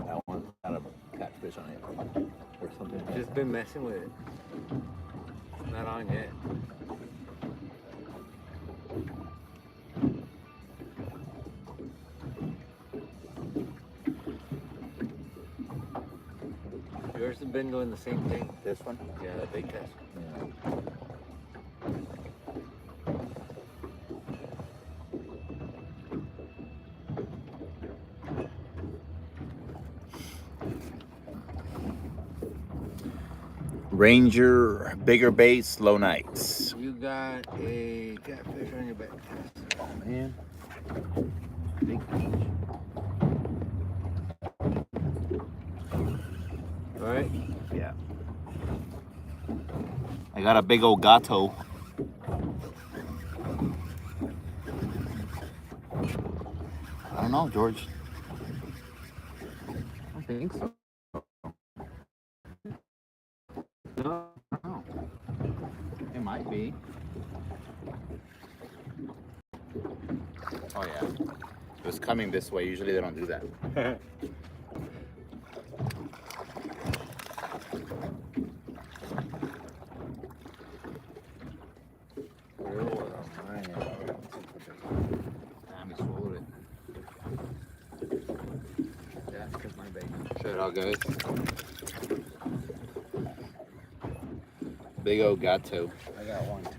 That one's got a catfish on it or something. Just been messing with it. It's not on yet. been doing the same thing. This one? Yeah. That big cast. Yeah. Ranger, bigger baits, slow nights. You got a catfish on your back. Oh man. Big fish. All right. Yeah. I got a big old gato. I don't know, George. I think so. No. I don't know. It might be. Oh yeah. It was coming this way. Usually they don't do that. Check it out, guys. Big old gato. I got one too.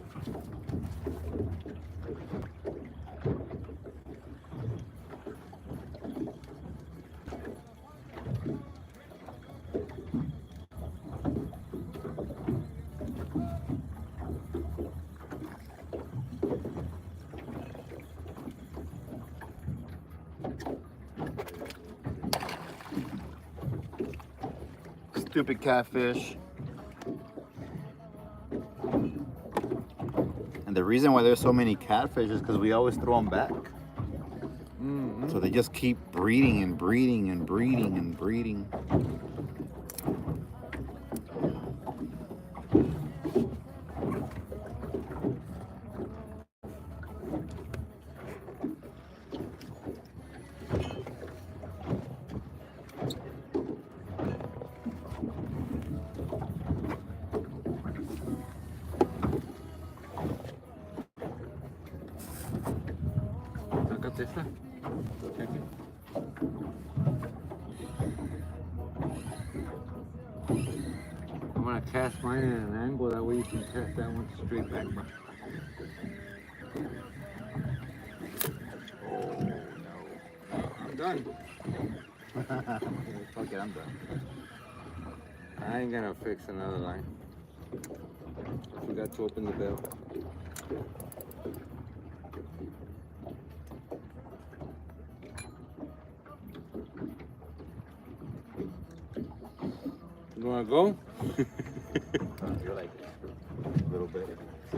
Stupid catfish. And the reason why there's so many catfish is because we always throw them back. Mm-hmm. So they just keep breeding and breeding and breeding and breeding. This one? Check it. I'm gonna cast mine at an angle, that way you can cast that one straight back. Oh no. I'm done. Fuck it, I'm done. I ain't gonna fix another line. I forgot to open the bell. You wanna go? You're like a little bit. I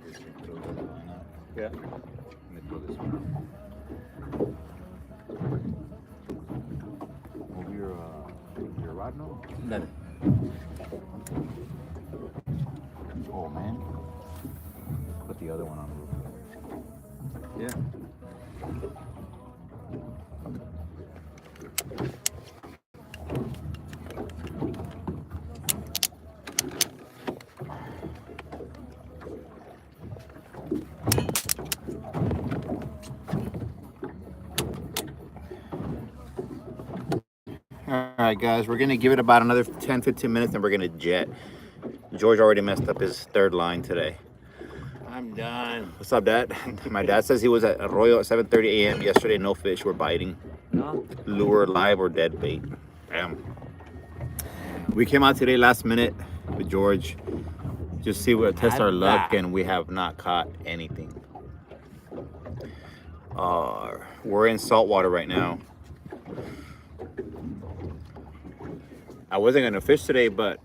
just throw the line out. Yeah. Let me throw this one out. Move your rod now. Dale. Oh man. Put the other one on the roof. Yeah. All right, guys, we're gonna give it about another 10-15 minutes and we're gonna jet. George already messed up his third line today. I'm done. What's up, Dad? My dad says he was at Arroyo at 7:30 a.m. yesterday. No fish were biting. No? Lure, live, or dead bait. Damn. We came out today last minute with George. Just see what test our luck, and we have not caught anything. We're in saltwater right now. I wasn't gonna fish today, but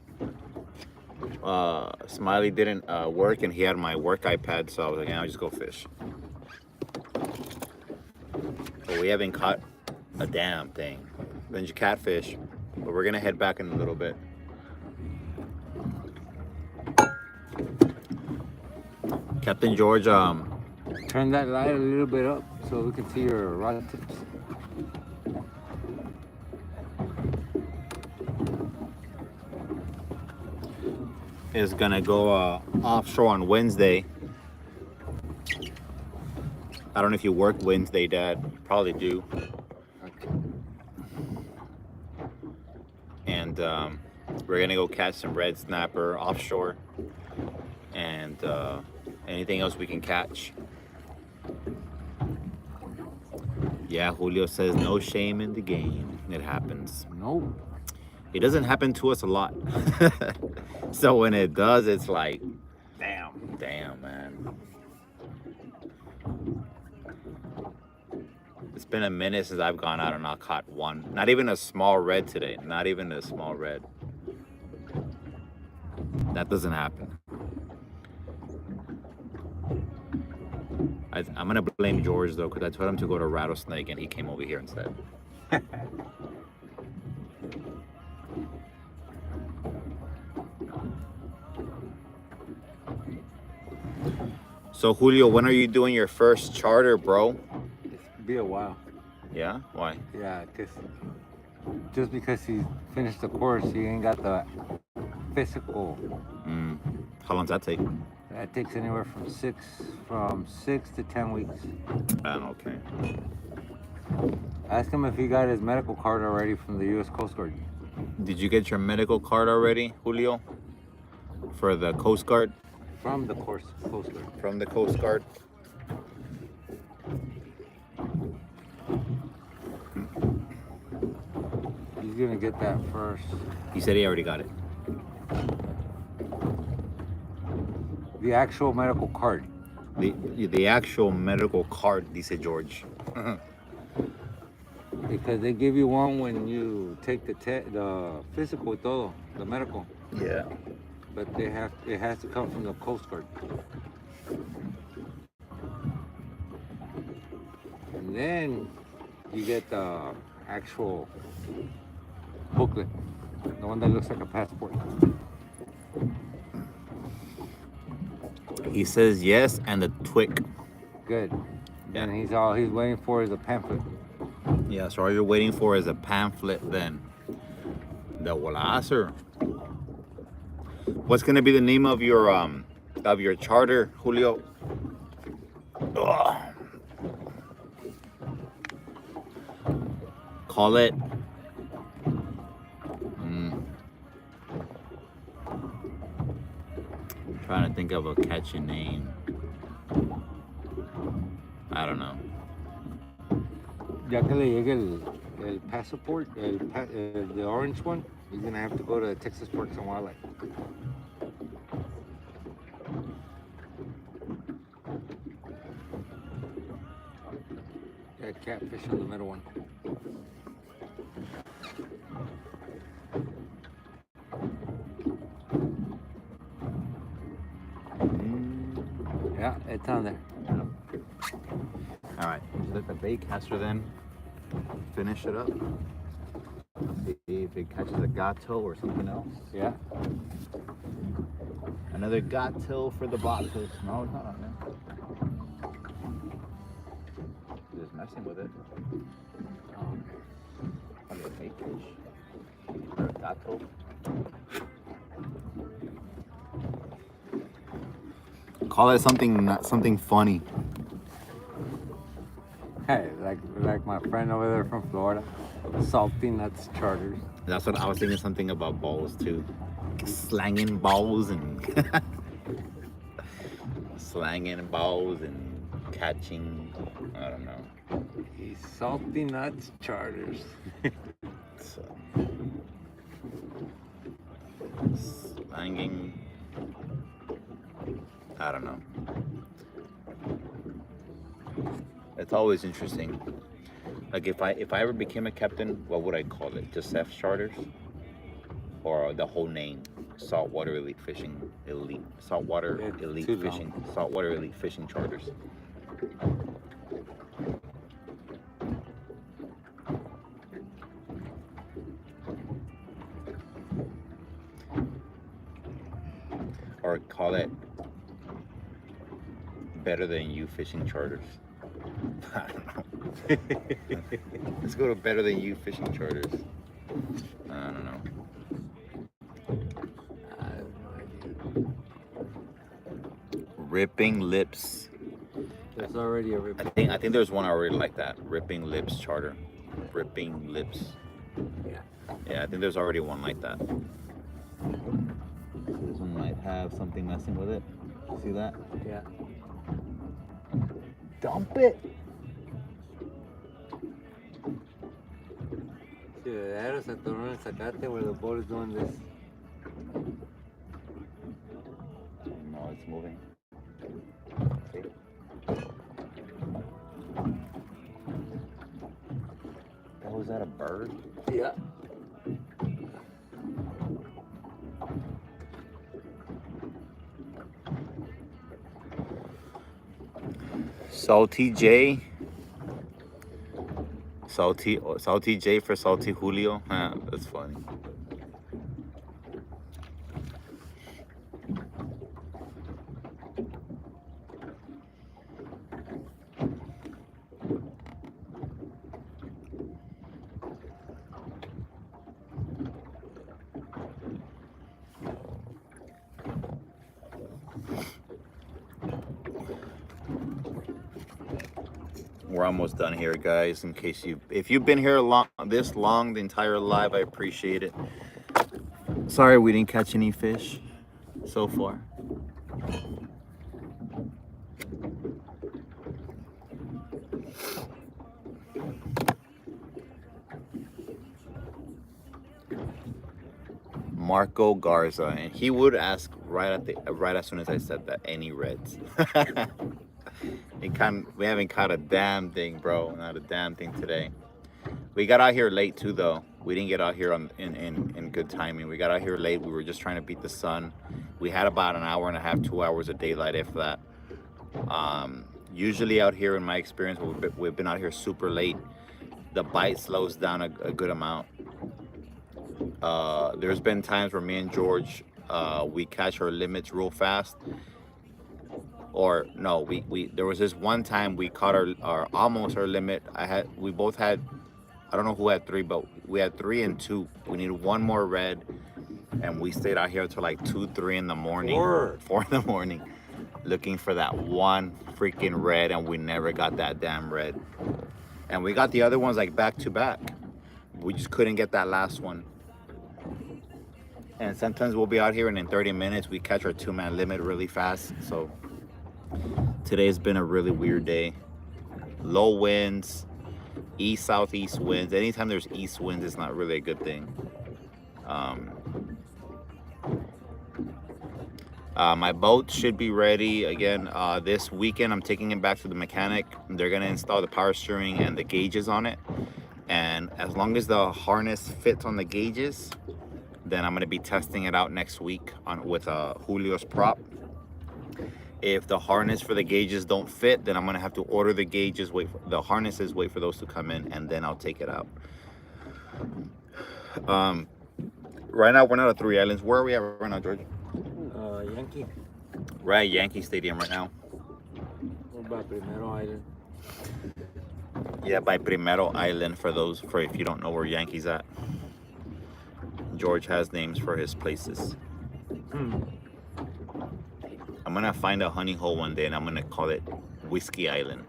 Smiley didn't work, and he had my work iPad, so I was like, yeah, I'll just go fish. But we haven't caught a damn thing. Then you catfish, but we're gonna head back in a little bit. Captain George, Turn that light a little bit up so we can see your rod tips. is gonna go offshore on Wednesday. I don't know if you work Wednesday, Dad. You probably do. Okay. And We're gonna go catch some red snapper offshore, and anything else we can catch. Yeah, Julio says no shame in the game. It happens. Nope. It doesn't happen to us a lot. So when it does, it's like, damn, man. It's been a minute since I've gone out and not caught one. Not even a small red today. Not even a small red. That doesn't happen. I'm gonna blame George though, because I told him to go to Rattlesnake and he came over here instead. So Julio, when are you doing your first charter, bro? It's be a while. Yeah? Why? Yeah, just because he finished the course, he ain't got the physical. How long does that take? That takes anywhere from six to 10 weeks. Okay. Ask him if he got his medical card already from the U.S. Coast Guard. Did you get your medical card already, Julio? For the Coast Guard? From the Coast Guard. From the Coast Guard? He's gonna get that first. He said he already got it. The actual medical card. The actual medical card, dice George. Because they give you one when you take the physical, todo, the medical. Yeah. But it has to come from the Coast Guard. And then you get the actual booklet, the one that looks like a passport. He says yes, and the twig. Good. Yeah. And he's waiting for is a pamphlet. Yeah, so all you're waiting for is a pamphlet then. The Wallacer. What's gonna be the name of your charter, Julio? Ugh. Call it. Trying to think of a catchy name. I don't know. Ya que le llegue el passport, the orange one, you're gonna have to go to Texas Parks and Wildlife. That catfish on the middle one. Yeah, it's on there. All right, let the bait caster then finish it up. See if it catches a gato or something else. Yeah. Another gato for the boxes. No, it's not on there. Just messing with it. Probably a bait fish. Or a gato. Call it something funny. Hey, like my friend over there from Florida, salty nuts charters. That's what I was thinking. Something about balls too, slanging balls and catching. I don't know. These salty nuts charters. So, slanging. I don't know. It's always interesting. Like if I ever became a captain, what would I call it? Just F charters, or the whole name? Saltwater elite fishing elite. Saltwater elite fishing. Saltwater elite fishing charters. Or call it better than you fishing charters. I don't know. Let's go to better than you fishing charters. I don't know. Ripping Lips. There's already a ripping. I think there's one already like that. Ripping Lips charter. Ripping Lips. Yeah. Yeah, I think there's already one like that. This one might have something messing with it. See that? Yeah. Dump it. Sí, de aros se atoró en el zacate where the boat is doing this. No, it's moving. See? Was that a bird? Yeah. Salty J. Salty J for Salty Julio. Huh, that's funny. We're almost done here, guys. In case if you've been here this long, the entire live, I appreciate it. Sorry we didn't catch any fish so far. Marco Garza, and he would ask right as soon as I said that, any reds. We haven't caught a damn thing, bro. Not a damn thing today. We got out here late too, though. We didn't get out here in good timing. We got out here late. We were just trying to beat the sun. We had about an hour and a half, 2 hours of daylight, if that. Usually out here, in my experience, we've been out here super late. The bite slows down a good amount. There's been times where me and George, we catch our limits real fast. Or no, there was this one time we caught our almost our limit. We both had, I don't know who had 3, but we had 3 and 2. We needed one more red, and we stayed out here until like 2, 3 in the morning, 4 in the morning, looking for that one freaking red, and we never got that damn red. And we got the other ones like back to back. We just couldn't get that last one. And sometimes we'll be out here and in 30 minutes we catch our 2-man limit really fast. So today's been a really weird day. Low winds, east-southeast winds. Anytime there's east winds, it's not really a good thing. My boat should be ready again this weekend. I'm taking it back to the mechanic. They're gonna install the power steering and the gauges on it. And as long as the harness fits on the gauges, then I'm gonna be testing it out next week with Julio's prop. If the harness for the gauges don't fit, then I'm gonna have to order the gauges, wait for the harnesses, wait for those to come in, and then I'll take it out. Right now we're not at 3 Islands. Where are we at right now, George? Yankee. We're at Yankee Stadium right now. What about Primero Island? Yeah, by Primero Island, for if you don't know where Yankee's at. George has names for his places. I'm gonna find a honey hole one day and I'm gonna call it Whiskey Island.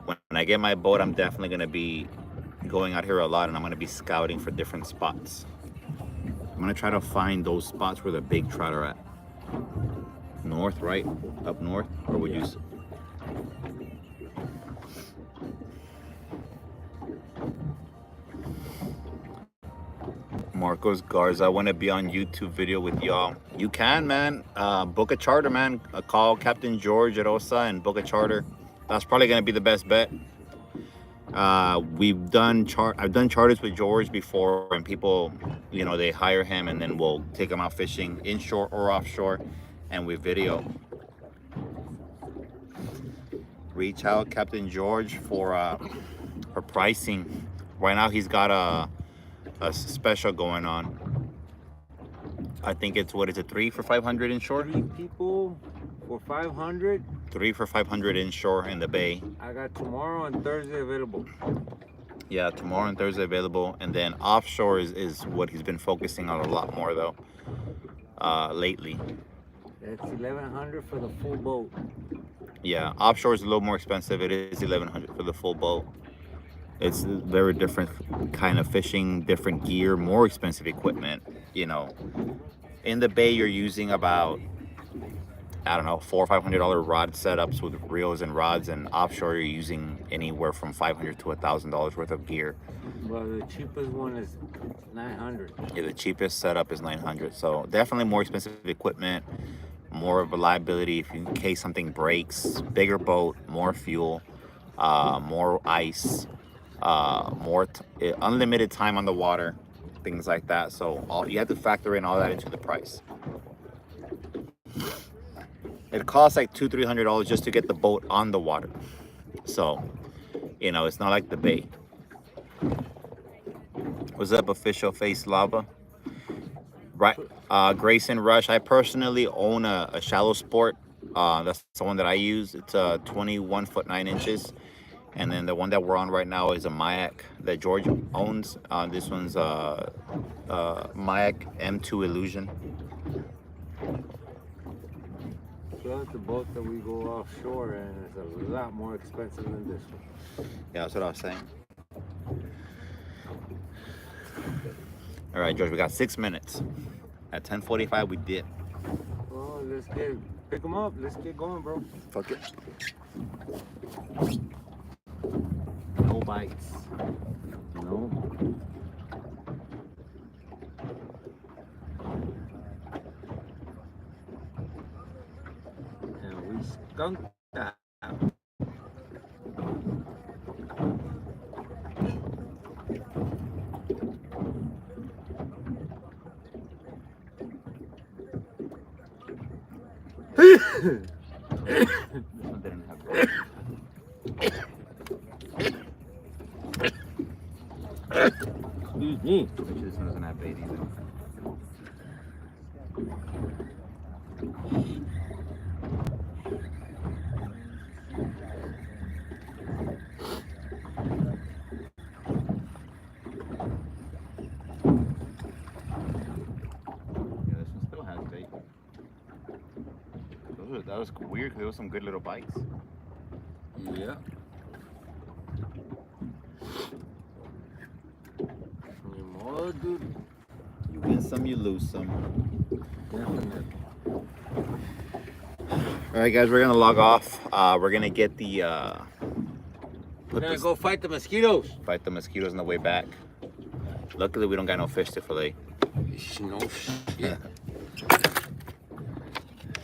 When I get my boat, I'm definitely gonna be going out here a lot, and I'm gonna be scouting for different spots. I'm gonna try to find those spots where the big trout are at. North, right? Up north? Or would you... Marcos Garza, I want to be on YouTube video with y'all. You can, man. Book a charter, man. Call Captain George at OSA and book a charter. That's probably going to be the best bet. I've done charters with George before, and people, you know, they hire him and then we'll take him out fishing inshore or offshore, and we video. Reach out Captain George for pricing. Right now he's got a special going on. I think it's, what is it, 3 for 500 inshore? 3 people for 500. 3 for 500 inshore in the bay. I got tomorrow and Thursday available. Yeah, tomorrow and Thursday available, and then offshore is what he's been focusing on a lot more though lately. That's 1,100 for the full boat. Yeah, offshore is a little more expensive. It is 1,100 for the full boat. It's very different kind of fishing, different gear, more expensive equipment. You know, in the bay you're using about, I don't know, $400 or $500 rod setups with reels and rods, and offshore you're using anywhere from $500 to $1,000 worth of gear. Well, the cheapest one is 900. Yeah, the cheapest setup is 900. So definitely more expensive equipment, more of a liability if in case something breaks. Bigger boat, more fuel, more ice, unlimited time on the water, things like that. So you have to factor in all that into the price. It costs like $200-$300 just to get the boat on the water. So, you know, it's not like the bay. What's up, official face lava? Right, Grayson Rush. I personally own a shallow sport. That's the one that I use. It's 21 foot 9 inches, and then the one that we're on right now is a Kayak that George owns. This one's Kayak M2 Illusion. So that's the boat that we go offshore, and it's a lot more expensive than this one. Yeah, that's what I was saying. All right, George, we got 6 minutes. At 10:45, we did. Well, pick them up. Let's get going, bro. Fuck it. No bites. No. And we skunked that. This one didn't have bait. Excuse me. Make sure this one doesn't have bait either. Yeah, this one still has bait. That was weird because there was some good little bites. Yeah. More, dude. You win some, you lose some. Definitely. All right, guys, we're gonna log off. We're gonna get the We're gonna go fight the mosquitoes. fight the mosquitoes on the way back. Luckily, we don't got no fish to fillet. No shit.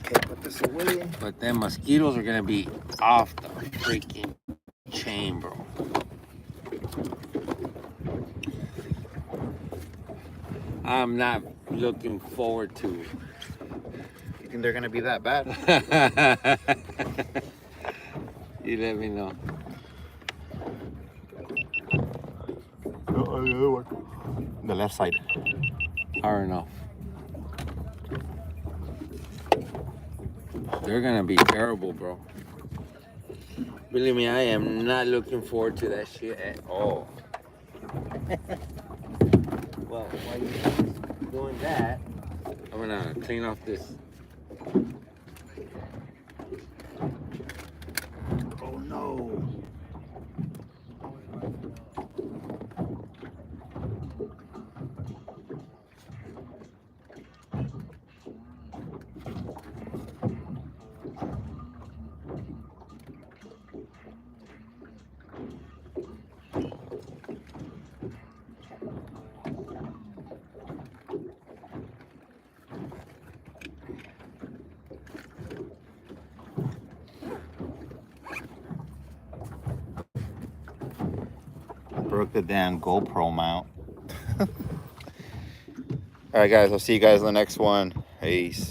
Okay, put this away. But them mosquitoes are gonna be off the freaking chain, bro. I'm not looking forward to it. You think they're gonna be that bad? You let me know. Oh, the other one. The left side. Hard enough. They're gonna be terrible, bro. Believe me, I am not looking forward to that shit at all. Well, while you're doing that, I'm gonna clean off this. Oh no. Broke the damn GoPro mount. All right, guys, I'll see you guys in the next one. Peace.